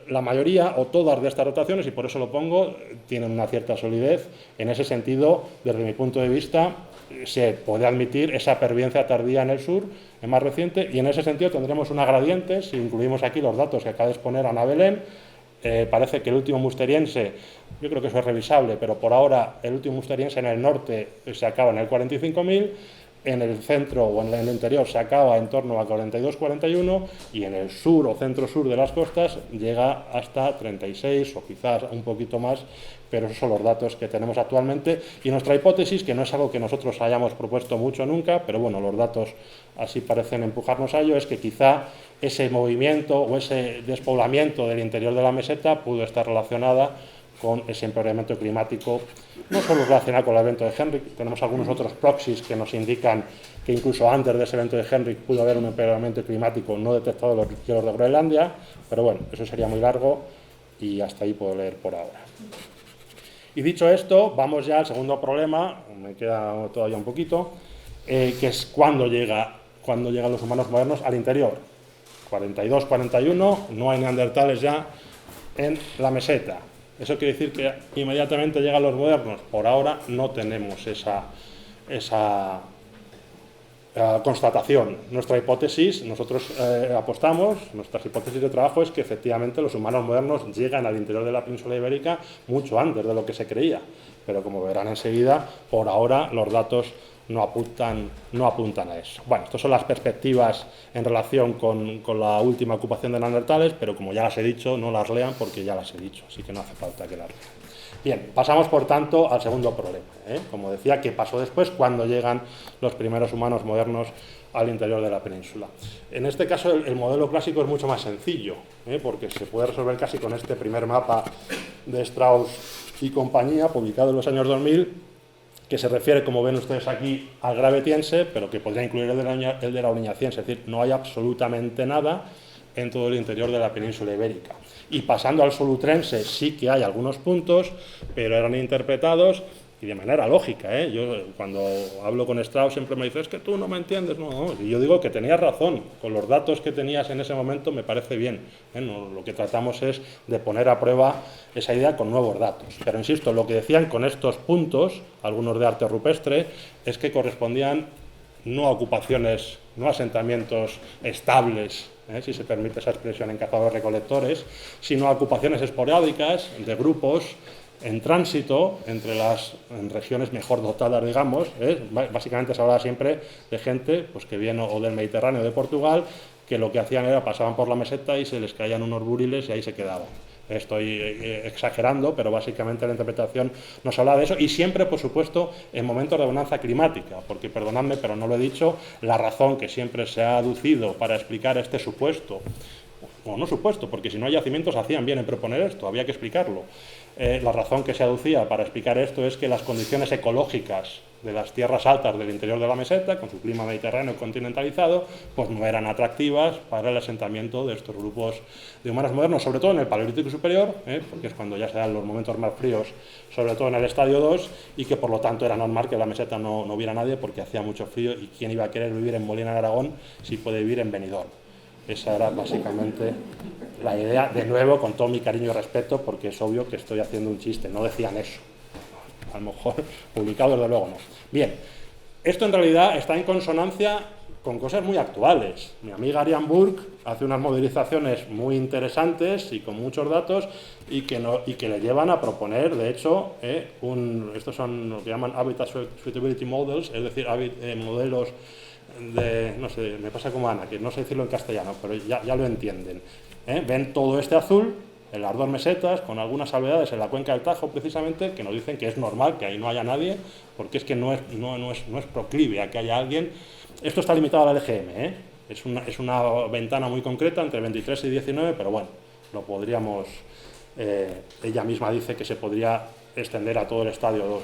[SPEAKER 2] la mayoría o todas de estas rotaciones, y por eso lo pongo, tienen una cierta solidez. En ese sentido, desde mi punto de vista, se puede admitir esa pervivencia tardía en el sur, es más reciente, y en ese sentido tendremos una gradiente, si incluimos aquí los datos que acaba de exponer Ana Belén. Parece que el último musteriense, yo creo que eso es revisable, pero por ahora el último musteriense en el norte se acaba en el 45.000, en el centro o en el interior se acaba en torno a 42-41 y en el sur o centro-sur de las costas llega hasta 36 o quizás un poquito más, pero esos son los datos que tenemos actualmente. Y nuestra hipótesis, que no es algo que nosotros hayamos propuesto mucho nunca, pero bueno, los datos así parecen empujarnos a ello, es que quizá ese movimiento o ese despoblamiento del interior de la meseta pudo estar relacionada con ese empeoramiento climático, no solo relacionado con el evento de Henrik, tenemos algunos otros proxies que nos indican que incluso antes de ese evento de Henrik pudo haber un empeoramiento climático no detectado en los hielos de Groenlandia, pero bueno, eso sería muy largo y hasta ahí puedo leer por ahora. Y dicho esto, vamos ya al segundo problema, me queda todavía un poquito, que es cuándo llegan los humanos modernos al interior. 42-41, no hay neandertales ya en la meseta. ¿Eso quiere decir que inmediatamente llegan los modernos? Por ahora no tenemos esa constatación. Nuestra hipótesis, nosotros apostamos, nuestras hipótesis de trabajo es que efectivamente los humanos modernos llegan al interior de la península ibérica mucho antes de lo que se creía. Pero como verán enseguida, por ahora los datos no apuntan a eso. Bueno, estas son las perspectivas en relación con la última ocupación de neandertales, pero como ya las he dicho, no las lean porque ya las he dicho, así que no hace falta que las lean. Bien, pasamos por tanto al segundo problema. Como decía, ¿qué pasó después cuando llegan los primeros humanos modernos al interior de la península? En este caso el modelo clásico es mucho más sencillo, porque se puede resolver casi con este primer mapa de Strauss y compañía, publicado en los años 2000, que se refiere, como ven ustedes aquí, al gravetiense, pero que podría incluir el de la oriñaciense, es decir, no hay absolutamente nada en todo el interior de la península ibérica. Y pasando al solutrense sí que hay algunos puntos, pero eran interpretados y de manera lógica. Yo cuando hablo con Strauss siempre me dice, es que tú no me entiendes. No, y yo digo que tenías razón, con los datos que tenías en ese momento me parece bien. No, lo que tratamos es de poner a prueba esa idea con nuevos datos. Pero insisto, lo que decían con estos puntos, algunos de arte rupestre, es que correspondían no a ocupaciones, no a asentamientos estables, si se permite esa expresión en cazadores-recolectores, sino a ocupaciones esporádicas de grupos en tránsito en regiones mejor dotadas, digamos. Básicamente se hablaba siempre de gente pues, que viene o del Mediterráneo o de Portugal, que lo que hacían era pasaban por la meseta y se les caían unos buriles y ahí se quedaban. Estoy exagerando, pero básicamente la interpretación nos habla de eso, y siempre, por supuesto, en momentos de bonanza climática, porque, perdonadme, pero no lo he dicho, la razón que siempre se ha aducido para explicar este supuesto o no supuesto, porque si no hay yacimientos hacían bien en proponer esto, había que explicarlo. La razón que se aducía para explicar esto es que las condiciones ecológicas de las tierras altas del interior de la meseta, con su clima mediterráneo continentalizado, pues no eran atractivas para el asentamiento de estos grupos de humanos modernos, sobre todo en el Paleolítico superior, porque es cuando ya se dan los momentos más fríos, sobre todo en el estadio 2, y que por lo tanto era normal que en la meseta no hubiera nadie porque hacía mucho frío, y quién iba a querer vivir en Molina de Aragón si puede vivir en Benidorm. Esa era básicamente la idea, de nuevo, con todo mi cariño y respeto, porque es obvio que estoy haciendo un chiste, no decían eso. A lo mejor publicado desde luego no. Bien, esto en realidad está en consonancia con cosas muy actuales. Mi amiga Ariane Burke hace unas modelizaciones muy interesantes y con muchos datos y que le llevan a proponer, de hecho, estos son lo que llaman Habitat Suitability Models, es decir, modelos no sé, me pasa como Ana, que no sé decirlo en castellano, pero ya lo entienden. Ven todo este azul, en las dos mesetas, con algunas salvedades en la cuenca del Tajo, precisamente, que nos dicen que es normal que ahí no haya nadie, porque es que no es proclive a que haya alguien. Esto está limitado al LGM, es una ventana muy concreta, entre 23 y 19, pero bueno, lo podríamos, ella misma dice que se podría extender a todo el estadio 2.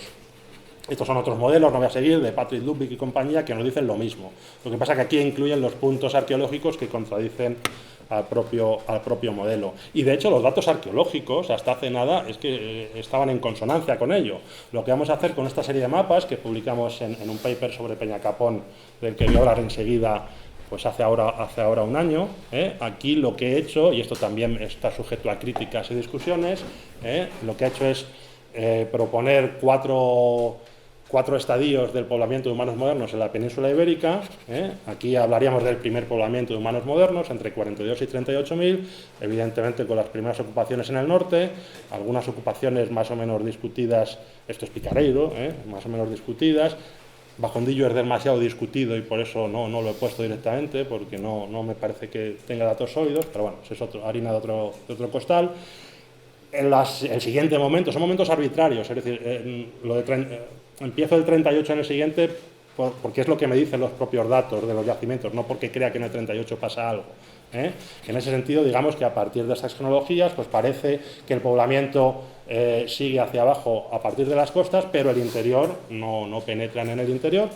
[SPEAKER 2] Estos son otros modelos, no voy a seguir, de Patrick Ludwig y compañía, que nos dicen lo mismo. Lo que pasa es que aquí incluyen los puntos arqueológicos que contradicen al propio modelo. Y de hecho los datos arqueológicos, hasta hace nada, es que estaban en consonancia con ello. Lo que vamos a hacer con esta serie de mapas, que publicamos en un paper sobre Peñacapón, del que voy a hablar enseguida, pues hace ahora un año, aquí lo que he hecho, y esto también está sujeto a críticas y discusiones, lo que he hecho es proponer cuatro estadios del poblamiento de humanos modernos en la península ibérica. Aquí hablaríamos del primer poblamiento de humanos modernos, entre 42 y 38.000, evidentemente con las primeras ocupaciones en el norte, algunas ocupaciones más o menos discutidas, esto es Picareiro, más o menos discutidas. Bajondillo es demasiado discutido y por eso no lo he puesto directamente, porque no me parece que tenga datos sólidos, pero bueno, eso es harina de otro costal. El siguiente momento, son momentos arbitrarios, es decir, empiezo el 38 en el siguiente porque es lo que me dicen los propios datos de los yacimientos, no porque crea que en el 38 pasa algo. En ese sentido, digamos que a partir de estas cronologías, pues parece que el poblamiento sigue hacia abajo a partir de las costas, pero el interior no penetran en el interior.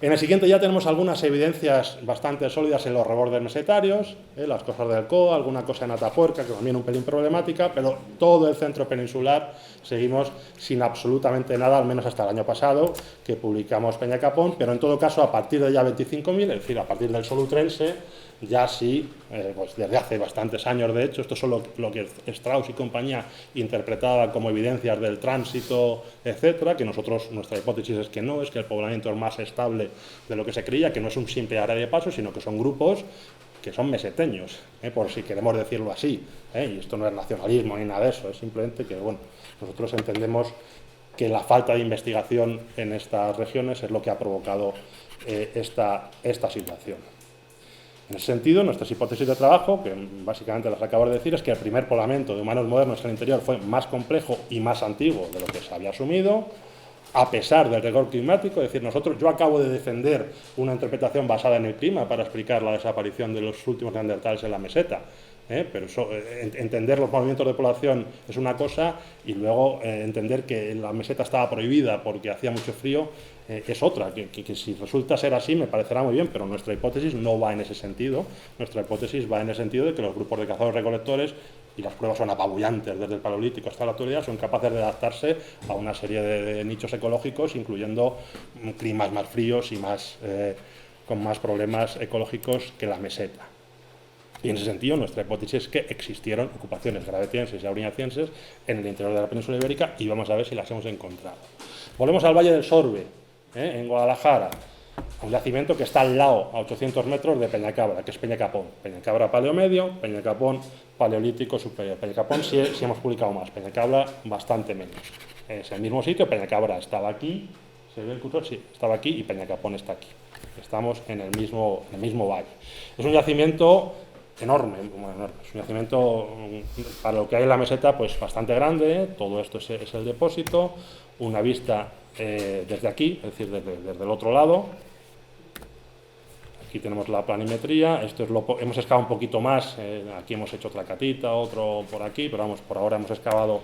[SPEAKER 2] En el siguiente ya tenemos algunas evidencias bastante sólidas en los rebordes mesetarios, las cosas del COA, alguna cosa en Atapuerca, que también un pelín problemática, pero todo el centro peninsular seguimos sin absolutamente nada, al menos hasta el año pasado, que publicamos Peñacapón, pero en todo caso a partir de ya 25.000, es decir, a partir del Solutrense, ya sí, pues desde hace bastantes años, de hecho, esto es lo que Strauss y compañía interpretaban como evidencias del tránsito, etcétera, que nuestra hipótesis es que no, es que el poblamiento es más estable de lo que se creía, que no es un simple área de paso, sino que son grupos que son meseteños, por si queremos decirlo así, y esto no es nacionalismo ni nada de eso, es simplemente que, bueno, nosotros entendemos que la falta de investigación en estas regiones es lo que ha provocado esta situación. En ese sentido, nuestras hipótesis de trabajo, que básicamente las acabo de decir, es que el primer poblamiento de humanos modernos en el interior fue más complejo y más antiguo de lo que se había asumido, a pesar del rigor climático. Es decir, yo acabo de defender una interpretación basada en el clima para explicar la desaparición de los últimos neandertales en la meseta. Pero entender los movimientos de población es una cosa, y luego entender que la meseta estaba prohibida porque hacía mucho frío es otra, que si resulta ser así me parecerá muy bien, pero nuestra hipótesis no va en ese sentido. Nuestra hipótesis va en el sentido de que los grupos de cazadores-recolectores, y las pruebas son apabullantes desde el Paleolítico hasta la actualidad, son capaces de adaptarse a una serie de nichos ecológicos, incluyendo climas más fríos y con más problemas ecológicos que la meseta. Y en ese sentido, nuestra hipótesis es que existieron ocupaciones gravetienses y auriñacienses en el interior de la península ibérica, y vamos a ver si las hemos encontrado. Volvemos al Valle del Sorbe, en Guadalajara, un yacimiento que está al lado, a 800 metros de Peñacabra, que es Peñacapón. Peñacabra paleomedio, Peñacapón paleolítico superior. Peñacapón sí hemos publicado más, Peñacabra bastante menos. Es el mismo sitio, Peñacabra estaba aquí, ¿se ve el cursor? Sí, estaba aquí, y Peñacapón está aquí. Estamos en el mismo valle. Es un yacimiento enorme, es un yacimiento para lo que hay en la meseta, pues bastante grande. Todo esto es el depósito, una vista desde aquí, es decir, desde el otro lado. Aquí tenemos la planimetría, esto es hemos excavado un poquito más, aquí hemos hecho otra catita, otro por aquí, pero vamos, por ahora hemos excavado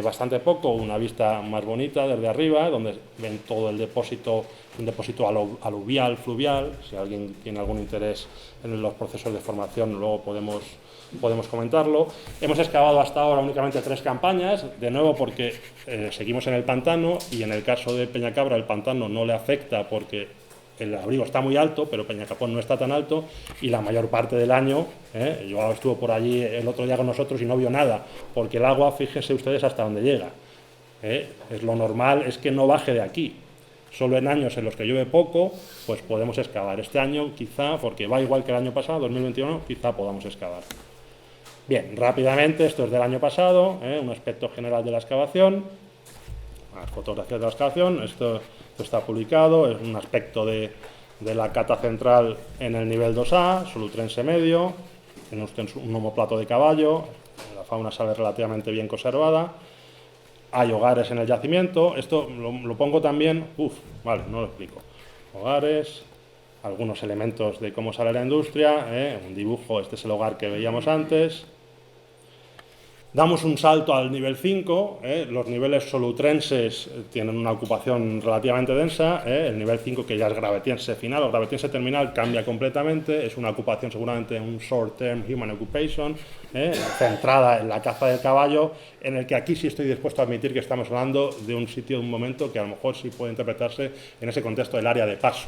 [SPEAKER 2] bastante poco, una vista más bonita desde arriba, donde ven todo el depósito, un depósito aluvial, fluvial. Si alguien tiene algún interés en los procesos de formación, luego podemos comentarlo. Hemos excavado hasta ahora únicamente 3 campañas, de nuevo porque seguimos en el pantano, y en el caso de Peñacabra el pantano no le afecta porque el abrigo está muy alto, pero Peñacapón no está tan alto, y la mayor parte del año, yo estuve por allí el otro día con nosotros y no vio nada, porque el agua, fíjense ustedes hasta dónde llega. Es lo normal, es que no baje de aquí. Solo en años en los que llueve poco, pues podemos excavar. Este año quizá, porque va igual que el año pasado, 2021, quizá podamos excavar. Bien, rápidamente, esto es del año pasado, un aspecto general de la excavación, las fotografías de la excavación. Esto está publicado, es un aspecto de la cata central en el nivel 2A, solutrense medio, tiene usted un omoplato de caballo, la fauna sale relativamente bien conservada, hay hogares en el yacimiento, esto lo pongo también, vale, no lo explico, hogares, algunos elementos de cómo sale la industria, un dibujo, este es el hogar que veíamos antes. Damos un salto al nivel 5, los niveles solutrenses tienen una ocupación relativamente densa, el nivel 5, que ya es gravetiense final o gravetiense terminal, cambia completamente, es una ocupación seguramente un short-term human occupation, centrada en la caza del caballo, en el que aquí sí estoy dispuesto a admitir que estamos hablando de un sitio, de un momento que a lo mejor sí puede interpretarse en ese contexto del área de paso,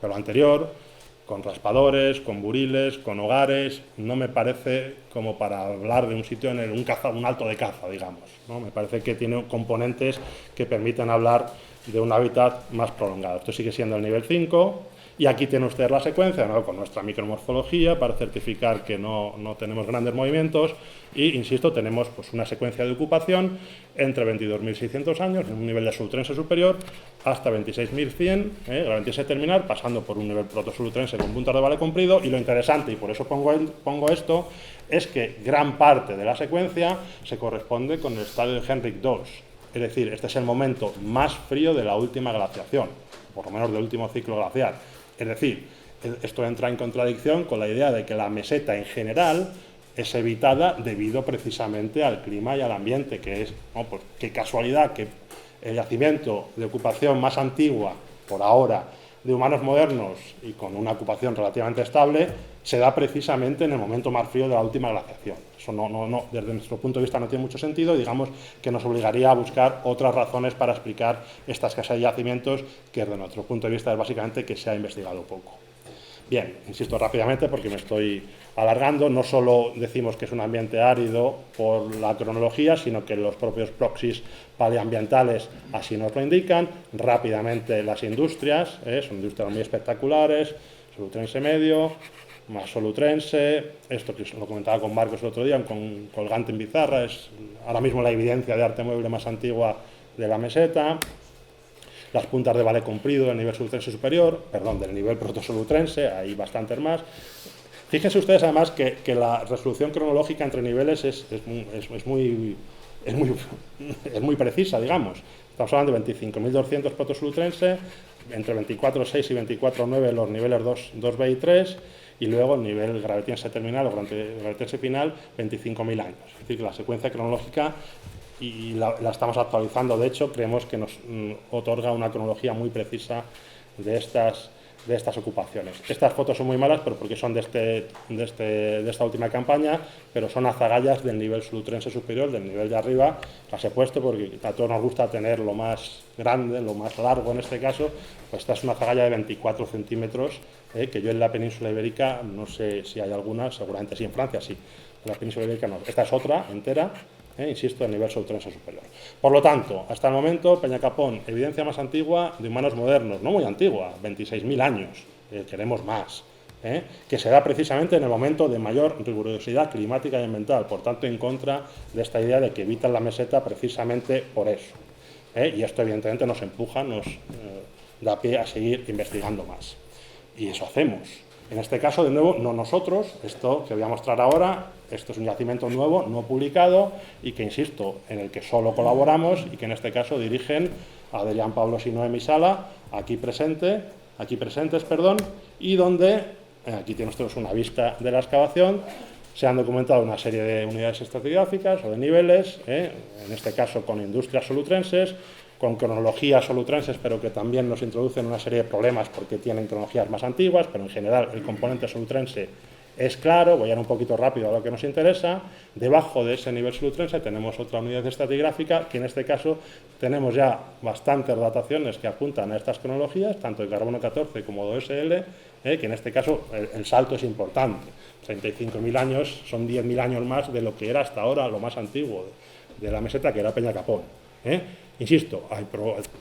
[SPEAKER 2] pero lo anterior, con raspadores, con buriles, con hogares, no me parece como para hablar de un sitio en el un alto de caza, digamos, ¿no? Me parece que tiene componentes que permiten hablar de un hábitat más prolongado. Esto sigue siendo el nivel 5, y aquí tiene usted la secuencia, ¿no?, con nuestra micromorfología para certificar que no tenemos grandes movimientos, y, insisto, tenemos pues una secuencia de ocupación entre 22.600 años, en un nivel de solutrense superior, hasta 26.100, gravetiense terminal, pasando por un nivel protosolutrense con puntas de vale comprido, y lo interesante, y por eso pongo esto, es que gran parte de la secuencia se corresponde con el estadio de Henrik II, es decir, este es el momento más frío de la última glaciación, por lo menos del último ciclo glaciar. Es decir, esto entra en contradicción con la idea de que la meseta en general es evitada debido precisamente al clima y al ambiente, que es, pues qué casualidad que el yacimiento de ocupación más antigua, por ahora, de humanos modernos y con una ocupación relativamente estable, se da precisamente en el momento más frío de la última glaciación. Eso no, desde nuestro punto de vista no tiene mucho sentido, y digamos que nos obligaría a buscar otras razones para explicar esta escasez de yacimientos, que desde nuestro punto de vista es básicamente que se ha investigado poco. Bien, insisto rápidamente porque me estoy alargando, no solo decimos que es un ambiente árido por la cronología, sino que los propios proxies paleoambientales así nos lo indican. Rápidamente las industrias, son industrias muy espectaculares, solutrense medio, más solutrense, esto que lo comentaba con Marcos el otro día, con colgante en bizarra, es ahora mismo la evidencia de arte mueble más antigua de la meseta. Las puntas de vale comprido del nivel solutrense superior, del nivel protosolutrense, hay bastantes más. Fíjense ustedes además que la resolución cronológica entre niveles es muy precisa, digamos. Estamos hablando de 25.200 protosolutrense, entre 24.6 y 24.9 los niveles 2B y 3, y luego el nivel gravetiense terminal o gravetiense final, 25.000 años. Es decir, que la secuencia cronológica, y la estamos actualizando, de hecho, creemos que nos otorga una cronología muy precisa de estas ocupaciones. Estas fotos son muy malas, pero porque son de esta última campaña, pero son azagallas del nivel solutrense superior, del nivel de arriba. Las he puesto porque a todos nos gusta tener lo más grande, lo más largo en este caso. Pues esta es una azagalla de 24 centímetros, que yo en la península ibérica, no sé si hay alguna, seguramente sí, en Francia sí, en la península ibérica no. Esta es otra, entera, insisto, el nivel solutrense superior. Por lo tanto, hasta el momento, Peñacapón, evidencia más antigua de humanos modernos, no muy antigua, 26.000 años, queremos más, que se da precisamente en el momento de mayor rigurosidad climática y ambiental, por tanto, en contra de esta idea de que evitan la meseta precisamente por eso. Y esto, evidentemente, nos empuja, nos da pie a seguir investigando más. Y eso hacemos. En este caso, de nuevo, no nosotros, esto que voy a mostrar ahora, esto es un yacimiento nuevo, no publicado, y que, insisto, en el que solo colaboramos, y que en este caso dirigen Adrián Pablos y Noemi Sala, aquí presentes, y donde, aquí tenemos una vista de la excavación, se han documentado una serie de unidades estratigráficas o de niveles, en este caso con industrias solutrenses, con cronologías solutrenses, pero que también nos introducen una serie de problemas porque tienen cronologías más antiguas, pero en general el componente solutrense es claro. Voy a ir un poquito rápido a lo que nos interesa. Debajo de ese nivel solutrense tenemos otra unidad estratigráfica, que en este caso tenemos ya bastantes dataciones que apuntan a estas cronologías, tanto de carbono 14 como de OSL, que en este caso el salto es importante. 35.000 años son 10.000 años más de lo que era hasta ahora lo más antiguo de la meseta, que era Peña Capón. Insisto,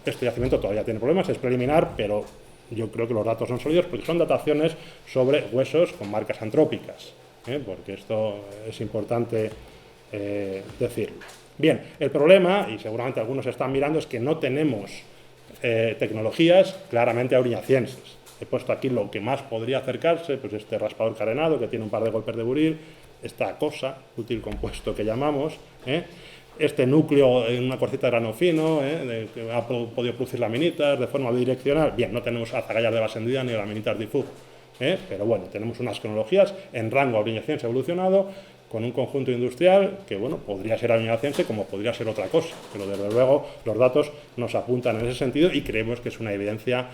[SPEAKER 2] este yacimiento todavía tiene problemas, es preliminar, pero yo creo que los datos son sólidos porque son dataciones sobre huesos con marcas antrópicas, porque esto es importante decirlo. Bien, el problema, y seguramente algunos están mirando, es que no tenemos tecnologías claramente auriñacienses. He puesto aquí lo que más podría acercarse, pues este raspador carenado que tiene un par de golpes de buril, esta cosa, útil compuesto que llamamos, este núcleo en una corcita de grano fino, que ha podido producir laminitas de forma bidireccional. Bien, no tenemos azagallas de base hendida ni laminitas de Fuchs, pero bueno, tenemos unas cronologías en rango auriñaciense evolucionado, con un conjunto industrial que, bueno, podría ser auriñaciense como podría ser otra cosa, pero desde luego los datos nos apuntan en ese sentido y creemos que es una evidencia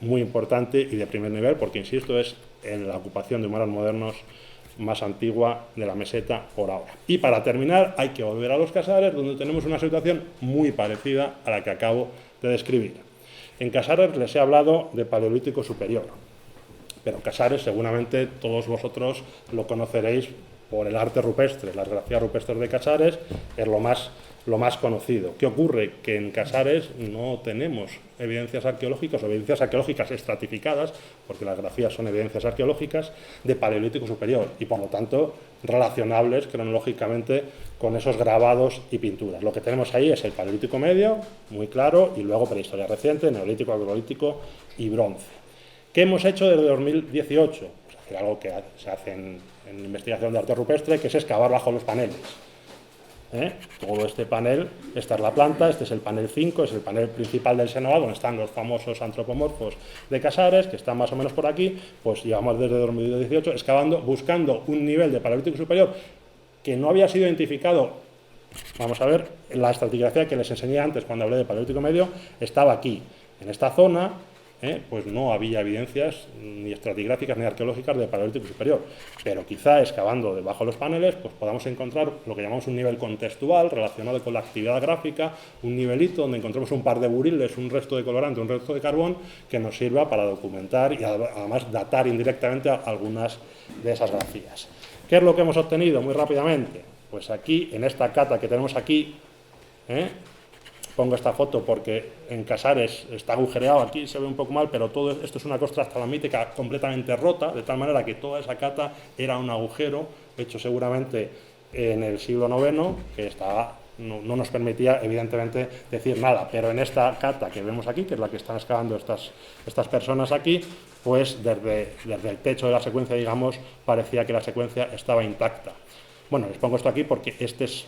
[SPEAKER 2] muy importante y de primer nivel, porque, insisto, es en la ocupación de humanos modernos más antigua de la meseta por ahora. Y para terminar, hay que volver a los Casares, donde tenemos una situación muy parecida a la que acabo de describir. En Casares les he hablado de Paleolítico superior, pero Casares seguramente todos vosotros lo conoceréis por el arte rupestre. Las grafías rupestres de Casares es lo más conocido. ¿Qué ocurre? Que en Casares no tenemos evidencias arqueológicas o evidencias arqueológicas estratificadas, porque las grafías son evidencias arqueológicas de Paleolítico superior y, por lo tanto, relacionables cronológicamente con esos grabados y pinturas. Lo que tenemos ahí es el Paleolítico medio, muy claro, y luego prehistoria reciente, Neolítico, Agrolítico y Bronce. ¿Qué hemos hecho desde 2018? Pues hacer algo que se hace en investigación de arte rupestre, que es excavar bajo los paneles. Todo este panel, esta es la planta, este es el panel 5, es el panel principal del Senoa, donde están los famosos antropomorfos de Casares, que están más o menos por aquí. Pues llevamos desde 2018 excavando, buscando un nivel de Paleolítico superior que no había sido identificado. Vamos a ver, la estratigrafía que les enseñé antes cuando hablé de Paleolítico medio estaba aquí, en esta zona. Pues no había evidencias ni estratigráficas ni arqueológicas de Paleolítico superior, pero quizá excavando debajo de los paneles pues podamos encontrar lo que llamamos un nivel contextual relacionado con la actividad gráfica, un nivelito donde encontremos un par de buriles, un resto de colorante, un resto de carbón que nos sirva para documentar y además datar indirectamente algunas de esas grafías. ¿Qué es lo que hemos obtenido? Muy rápidamente, pues aquí en esta cata que tenemos aquí, pongo esta foto porque en Casares está agujereado, aquí se ve un poco mal, pero todo esto es una costra estalagmítica completamente rota, de tal manera que toda esa cata era un agujero hecho seguramente en el siglo IX, que no nos permitía evidentemente decir nada, pero en esta cata que vemos aquí, que es la que están excavando estas personas aquí, pues desde el techo de la secuencia, digamos, parecía que la secuencia estaba intacta. Bueno, les pongo esto aquí porque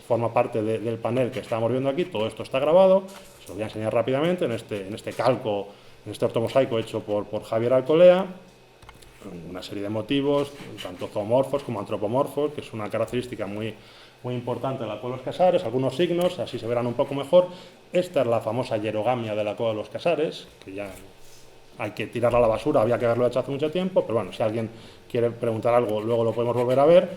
[SPEAKER 2] forma parte del panel que estamos viendo aquí. Todo esto está grabado, se lo voy a enseñar rápidamente en este calco, en este ortomosaico hecho por Javier Alcolea, una serie de motivos, tanto zoomorfos como antropomorfos, que es una característica muy importante de la cueva de los Casares, algunos signos, así se verán un poco mejor. Esta es la famosa hierogamia de la cueva de los Casares, que ya hay que tirarla a la basura, había que haberlo hecho hace mucho tiempo, pero bueno, si alguien quiere preguntar algo, luego lo podemos volver a ver,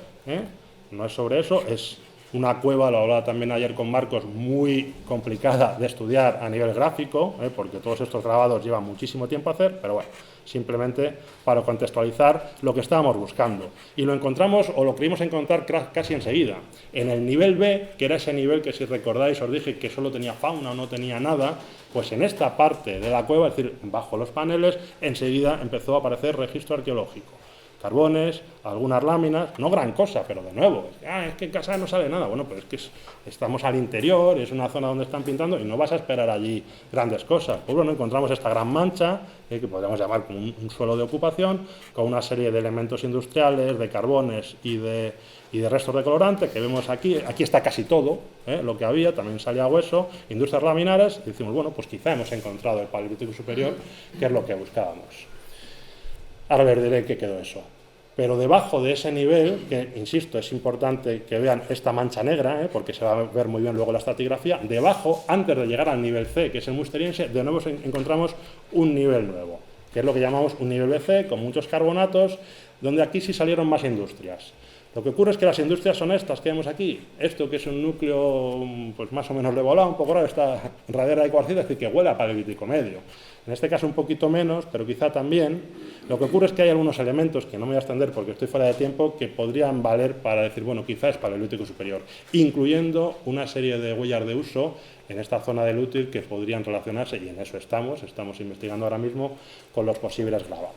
[SPEAKER 2] No es sobre eso, es una cueva, lo hablaba también ayer con Marcos, muy complicada de estudiar a nivel gráfico, porque todos estos grabados llevan muchísimo tiempo a hacer, pero bueno, simplemente para contextualizar lo que estábamos buscando. Y lo encontramos, o lo creímos encontrar casi enseguida, en el nivel B, que era ese nivel que, si recordáis, os dije que solo tenía fauna o no tenía nada, pues en esta parte de la cueva, es decir, bajo los paneles, enseguida empezó a aparecer registro arqueológico. Carbones, algunas láminas, no gran cosa, pero de nuevo, es que en casa no sale nada. Bueno, pues es que estamos al interior, es una zona donde están pintando y no vas a esperar allí grandes cosas. Pues bueno, encontramos esta gran mancha, que podríamos llamar como un suelo de ocupación, con una serie de elementos industriales, de carbones y de restos de colorante que vemos aquí. Aquí está casi todo lo que había, también salía hueso, industrias laminares, y decimos, bueno, pues quizá hemos encontrado el Paleolítico superior, que es lo que buscábamos. Ahora les diré qué quedó eso. Pero debajo de ese nivel, que insisto, es importante que vean esta mancha negra, porque se va a ver muy bien luego la estratigrafía, debajo, antes de llegar al nivel C, que es el musteriense, de nuevo encontramos un nivel nuevo, que es lo que llamamos un nivel BC, con muchos carbonatos, donde aquí sí salieron más industrias. Lo que ocurre es que las industrias son estas que vemos aquí. Esto que es un núcleo pues más o menos revolado, un poco raro, esta radera de cuarcita, es decir, que huele a paleolítico medio. En este caso un poquito menos, pero quizá también. Lo que ocurre es que hay algunos elementos, que no me voy a extender porque estoy fuera de tiempo, que podrían valer para decir, bueno, quizá es paleolítico superior, incluyendo una serie de huellas de uso en esta zona del útil que podrían relacionarse, y en eso estamos investigando ahora mismo, con los posibles grabados.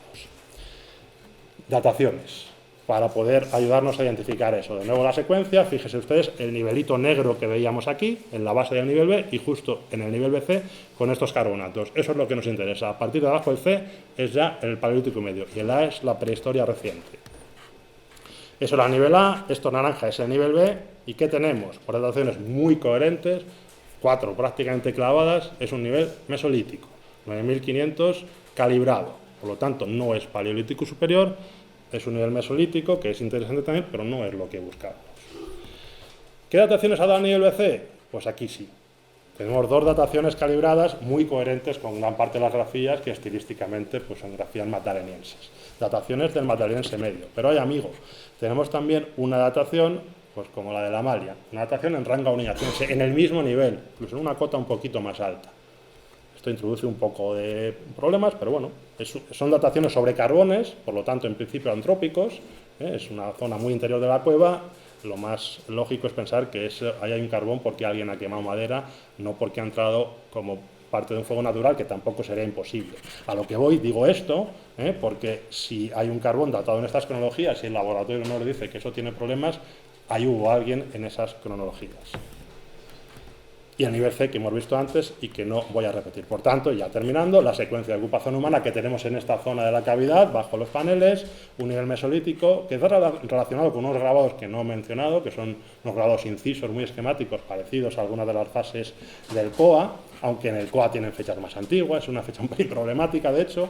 [SPEAKER 2] Dataciones, para poder ayudarnos a identificar eso. De nuevo la secuencia, fíjense ustedes el nivelito negro que veíamos aquí, en la base del nivel B, y justo en el nivel BC con estos carbonatos. Eso es lo que nos interesa. A partir de abajo el C es ya el paleolítico medio, y el A es la prehistoria reciente. Eso era el nivel A, esto naranja es el nivel B, ¿y qué tenemos? Por dataciones muy coherentes, 4 prácticamente clavadas, es un nivel mesolítico, 9500 calibrado, por lo tanto no es paleolítico superior, es un nivel mesolítico, que es interesante también, pero no es lo que buscamos. ¿Qué dataciones ha dado el nivel BC? Pues aquí sí. Tenemos 2 dataciones calibradas muy coherentes con gran parte de las grafías que estilísticamente pues, son grafías magdalenienses. Dataciones del magdaleniense medio. Pero hay amigos, tenemos también una datación pues, como la de la Malia, una datación en rango aurignaciense, en el mismo nivel, incluso en una cota un poquito más alta. Esto introduce un poco de problemas, pero bueno, son dataciones sobre carbones, por lo tanto, en principio antrópicos, es una zona muy interior de la cueva. Lo más lógico es pensar que ahí hay un carbón porque alguien ha quemado madera, no porque ha entrado como parte de un fuego natural, que tampoco sería imposible. A lo que voy, digo esto, porque si hay un carbón datado en estas cronologías y el laboratorio nos dice que eso tiene problemas, ahí hubo alguien en esas cronologías. Y el nivel C que hemos visto antes y que no voy a repetir. Por tanto, ya terminando, la secuencia de ocupación humana que tenemos en esta zona de la cavidad, bajo los paneles, un nivel mesolítico, que está relacionado con unos grabados que no he mencionado, que son unos grabados incisos muy esquemáticos, parecidos a algunas de las fases del COA, aunque en el COA tienen fechas más antiguas, es una fecha un poco problemática, de hecho.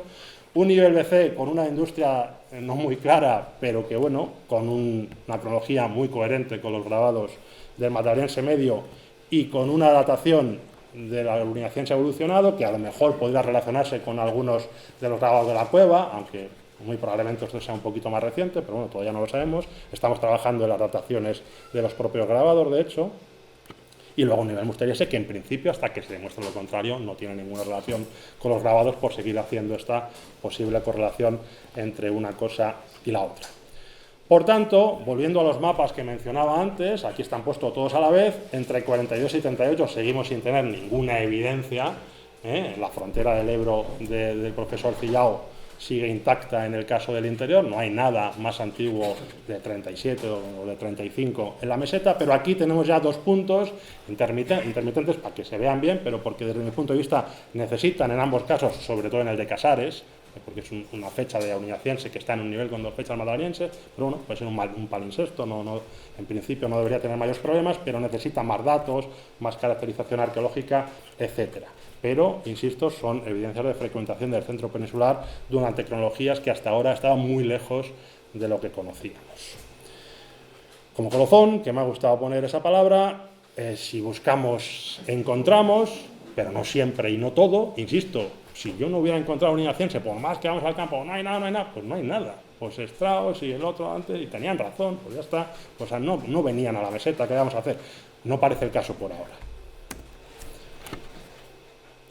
[SPEAKER 2] Un nivel BC con una industria no muy clara, pero que, bueno, con una cronología muy coherente con los grabados del magdaleniense medio, y con una datación de la aurignaciense evolucionado, que a lo mejor podría relacionarse con algunos de los grabados de la cueva, aunque muy probablemente esto sea un poquito más reciente, pero bueno, todavía no lo sabemos. Estamos trabajando en las dataciones de los propios grabados, de hecho. Y luego un nivel musteriense que en principio, hasta que se demuestre lo contrario, no tiene ninguna relación con los grabados, por seguir haciendo esta posible correlación entre una cosa y la otra. Por tanto, volviendo a los mapas que mencionaba antes, aquí están puestos todos a la vez, entre 42 y 38 seguimos sin tener ninguna evidencia, la frontera del Ebro del profesor Cillao sigue intacta en el caso del interior, no hay nada más antiguo de 37 o de 35 en la meseta, pero aquí tenemos ya 2 puntos intermitentes para que se vean bien, pero porque desde mi punto de vista necesitan en ambos casos, sobre todo en el de Casares, porque es una fecha de aurignaciense que está en un nivel con 2 fechas magdalenienses, pero bueno, puede ser un palimpsesto, en principio no debería tener mayores problemas, pero necesita más datos, más caracterización arqueológica, etcétera. Pero, insisto, son evidencias de frecuentación del centro peninsular durante cronologías que hasta ahora estaban muy lejos de lo que conocíamos. Como colofón, que me ha gustado poner esa palabra, si buscamos, encontramos, pero no siempre y no todo, insisto, si yo no hubiera encontrado un aurignaciense, por más que vamos al campo, no hay nada, pues no hay nada. Pues Strauss y el otro antes, y tenían razón, pues ya está, pues no venían a la meseta, ¿qué vamos a hacer? No parece el caso por ahora.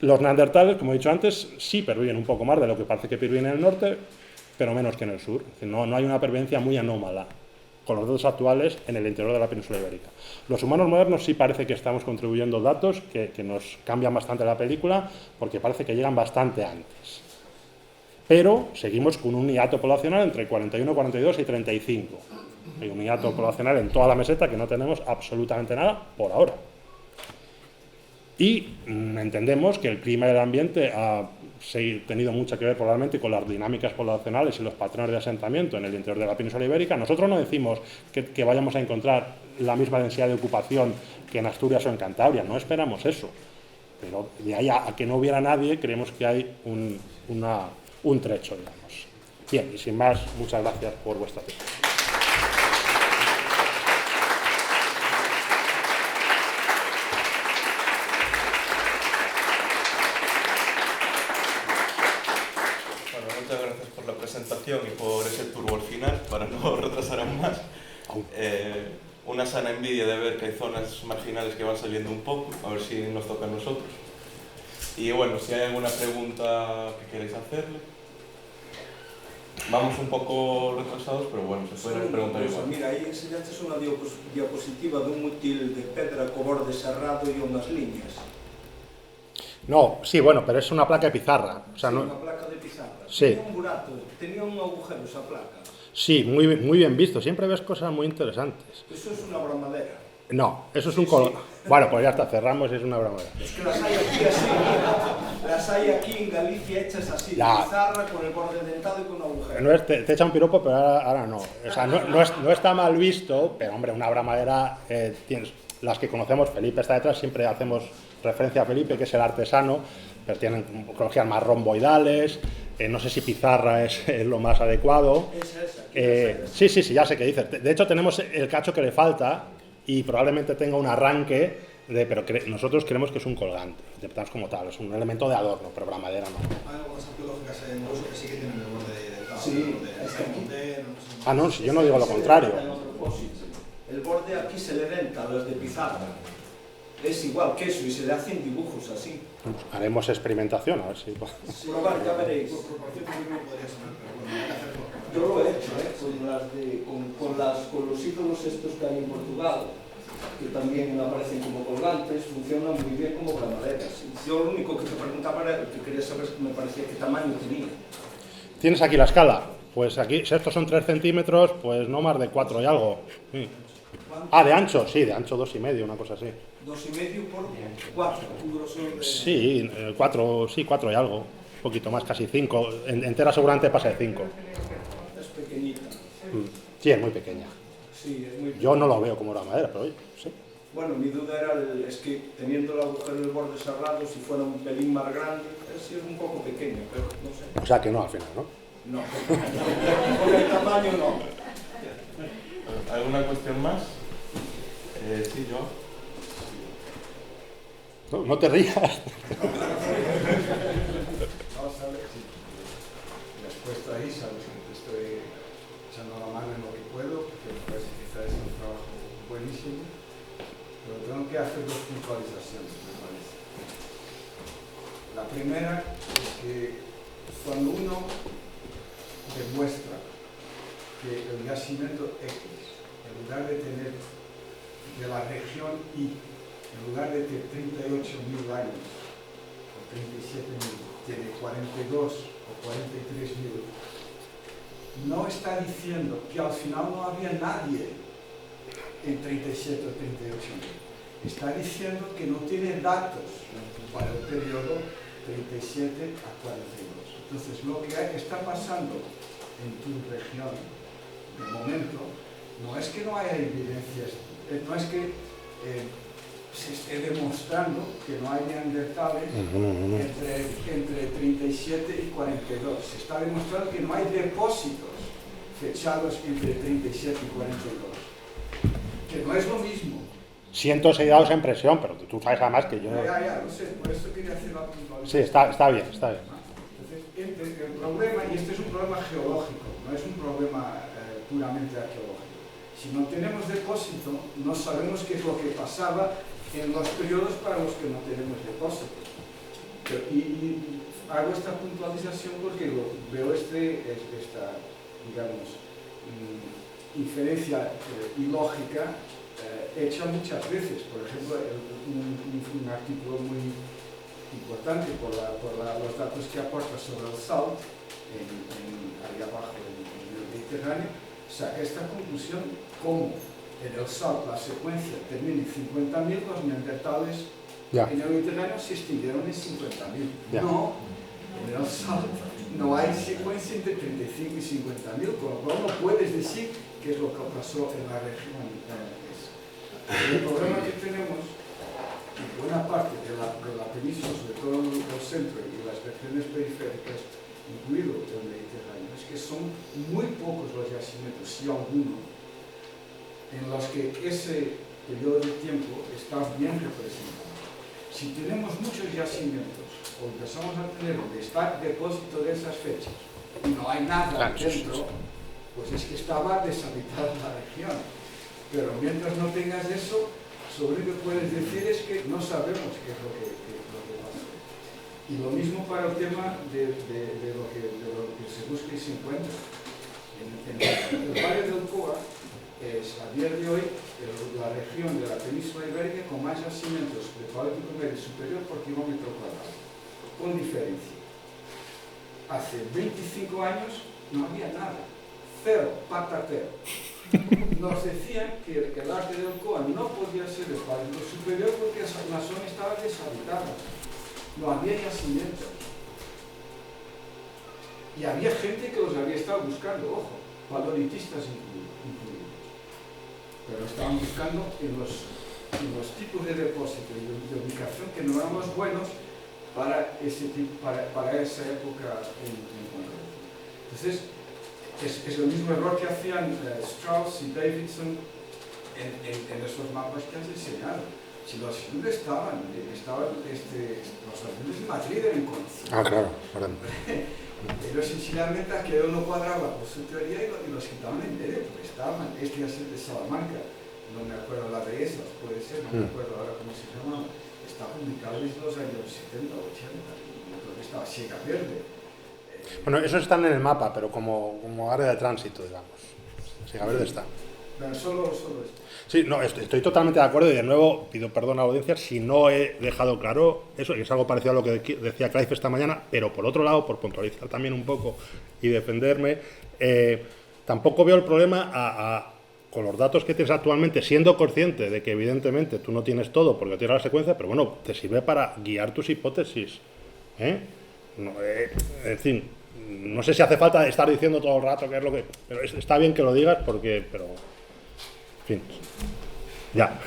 [SPEAKER 2] Los neandertales, como he dicho antes, sí perviven un poco más de lo que parece que perviven en el norte, pero menos que en el sur. Es decir, no hay una pervivencia muy anómala con los datos actuales en el interior de la península ibérica. Los humanos modernos sí parece que estamos contribuyendo datos que nos cambian bastante la película, porque parece que llegan bastante antes. Pero seguimos con un hiato poblacional entre 41, 42 y 35. Hay un hiato poblacional en toda la meseta que no tenemos absolutamente nada por ahora. Y entendemos que el clima y el ambiente ha tenido mucho que ver probablemente con las dinámicas poblacionales y los patrones de asentamiento en el interior de la península ibérica. Nosotros no decimos que vayamos a encontrar la misma densidad de ocupación que en Asturias o en Cantabria, no esperamos eso. Pero de ahí a que no hubiera nadie, creemos que hay un trecho, digamos. Bien, y sin más, muchas gracias por vuestra atención.
[SPEAKER 1] Bueno, muchas gracias por la presentación y por ese turbo al final, para no retrasar aún más. Una sana envidia de ver que hay zonas marginales que van saliendo un poco, a ver si nos toca a nosotros. Y bueno, si hay alguna pregunta que queréis hacerle. Vamos un poco retrasados, pero bueno, se pueden preguntar igual.
[SPEAKER 3] Mira, aí enseñaste unha diapositiva dun útil de pedra co borde cerrado e unhas liñas.
[SPEAKER 2] No, sí, bueno, pero es una placa de pizarra. O sea,
[SPEAKER 3] Sí,
[SPEAKER 2] no...
[SPEAKER 3] unha placa de pizarra.
[SPEAKER 2] Sí.
[SPEAKER 3] Tenía un burato, tenía un agujero esa placa.
[SPEAKER 2] Sí, muy bien visto. Siempre ves cosas muy interesantes.
[SPEAKER 3] Eso es una bromadera.
[SPEAKER 2] No, eso es un color. Bueno, pues ya está, cerramos y es una broma.
[SPEAKER 3] Es que las hay aquí así, mira. Las hay aquí en Galicia hechas así, de
[SPEAKER 2] Ya.
[SPEAKER 3] pizarra, con el borde dentado y con un agujero.
[SPEAKER 2] No es, te echa un piropo, pero ahora no. O sea, no está mal visto, pero hombre, una bramadera, las que conocemos, Felipe está detrás, siempre hacemos referencia a Felipe, que es el artesano, pero tienen cronologías más romboidales, no sé si pizarra es lo más adecuado. Sí, ya sé qué dices. De hecho, tenemos el cacho que le falta y probablemente tenga un arranque, pero nosotros creemos que es un colgante, interpretamos como tal, es un elemento de adorno, pero bramadera no.
[SPEAKER 4] Hay algunas arqueológicas en uso que sí que tienen el borde dentado.
[SPEAKER 3] Sí,
[SPEAKER 4] es que aquí.
[SPEAKER 2] Ah, no, si yo no digo lo contrario.
[SPEAKER 3] El borde aquí se le denta a los de pizarra. Es igual que eso y se le hacen dibujos así.
[SPEAKER 2] Haremos experimentación, a ver si...
[SPEAKER 3] Probar, ya veréis.
[SPEAKER 4] Por proporción no podría sonar, pero bueno, hay que hacerlo.
[SPEAKER 3] Yo lo he hecho, con los ídolos estos que hay en Portugal, que también aparecen como colgantes, funcionan muy bien como bramaderas. Yo lo único que te preguntaba era que quería saber, me parecía qué tamaño tenía.
[SPEAKER 2] ¿Tienes aquí la escala? Pues aquí, si estos son 3 centímetros, pues no más de 4 y algo. Sí. Ah, de ancho, sí, de ancho 2,5, una cosa así.
[SPEAKER 3] 2,5 por 4, un grosor de...
[SPEAKER 2] Sí, 4 y algo, un poquito más, casi 5. Entera seguramente pasa de 5.
[SPEAKER 3] Es pequeñita.
[SPEAKER 2] Sí, es muy pequeña.
[SPEAKER 3] Sí, es muy pequeña.
[SPEAKER 2] Yo no lo veo como una madera, pero oye, sí.
[SPEAKER 3] Bueno, mi duda era, es que teniendo el agujero en el borde cerrado, si fuera un pelín más grande, sí es un poco pequeño, pero no sé.
[SPEAKER 2] O sea que no, al final, ¿no?
[SPEAKER 3] No, por el tamaño no.
[SPEAKER 1] ¿Alguna cuestión más? Sí, yo.
[SPEAKER 2] No te rías.
[SPEAKER 5] Vamos a ver si me has puesto ahí, sabes que te estoy echando la mano en lo que puedo, porque me parece que quizás es un trabajo buenísimo, pero tengo que hacer dos puntualizaciones, me parece. La primera es que cuando uno demuestra que el yacimiento X, en lugar de tener de la región Y, en lugar de tener 38.000 años, o 37.000, tiene 42 o 43.000, no está diciendo que al final no había nadie en 37 o 38.000. Está diciendo que no tiene datos para el periodo 37 a 42. Entonces, lo que está pasando en tu región, de momento, no es que no haya evidencias, no es que se esté demostrando que no hay neandertales entre 37 y 42. Se está demostrando que no hay depósitos fechados entre 37 y 42. Que no es lo mismo.
[SPEAKER 2] Siento seguir dado esa impresión, pero tú sabes además que yo...
[SPEAKER 5] Ya, no sé, por eso quería hacer la puntualización.
[SPEAKER 2] Sí, está bien, está bien.
[SPEAKER 5] Entonces, el problema, y este es un problema geológico, no es un problema puramente arqueológico. Si no tenemos depósito, no sabemos qué es lo que pasaba en los periodos para los que no tenemos depósito. Y hago esta puntualización porque veo esta, digamos, inferencia ilógica hecha muchas veces. Por ejemplo, un artículo muy importante por los datos que aporta sobre el salt, ahí abajo en el Mediterráneo, saca esta conclusión como en el salt la secuencia termina en 50.000, los neandertales en el Mediterráneo se extinguieron en 50.000. No, en el salt no hay secuencia entre 35 y 50.000, con lo cual no puedes decir qué es lo que pasó en la región esa. El problema que tenemos en buena parte de la península, sobre todo el centro y las regiones periféricas, incluido el Mediterráneo, es que son muy pocos los yacimientos, si alguno, en los que ese periodo de tiempo está bien representado. Si tenemos muchos yacimientos, o empezamos a tener donde está el depósito de esas fechas, y no hay nada dentro, pues es que estaba deshabitada la región. Pero mientras no tengas eso, lo único que puedes decir es que no sabemos qué es lo que pasa. Y lo mismo para el tema de lo que se busca y se encuentra. En el Valle del Coa es, a día de hoy, la región de la península ibérica con más yacimientos de Paleolítico medio superior por kilómetro cuadrado, con diferencia. Hace 25 años no había nada, cero, patatero. Nos decían que el arte del Coa no podía ser el Paleolítico superior porque la zona estaba deshabitada, no había yacimientos. Y había gente que los había estado buscando, ojo, paleolitistas incluidos. Pero estaban buscando en los tipos de depósito y de ubicación que no eran los buenos para esa época en concreto. Entonces, es el mismo error que hacían Strauss y Davidson en esos mapas que has enseñado. Si los filmes estaban los aviones de Madrid eran conocidos.
[SPEAKER 2] Ah, claro.
[SPEAKER 5] Pero sencillamente aquello no cuadraba con su teoría y los quitaban en medio, porque estaban, este ya de Salamanca, no me acuerdo la de esas, puede ser, no me acuerdo ahora cómo se llamaba, está publicado desde los años 70, 80, y entonces estaba Siega Verde.
[SPEAKER 2] Bueno, esos están en el mapa, pero como área de tránsito, digamos. Siega Verde está.
[SPEAKER 5] Bueno, solo esto.
[SPEAKER 2] Sí, no, estoy totalmente de acuerdo y de nuevo pido perdón a la audiencia si no he dejado claro eso, y es algo parecido a lo que decía Clive esta mañana, pero por otro lado, por puntualizar también un poco y defenderme, tampoco veo el problema con los datos que tienes actualmente, siendo consciente de que evidentemente tú no tienes todo porque no tienes la secuencia, pero bueno, te sirve para guiar tus hipótesis. En fin, no sé si hace falta estar diciendo todo el rato qué es lo que... Pero está bien que lo digas porque... Pero, en fin, ya.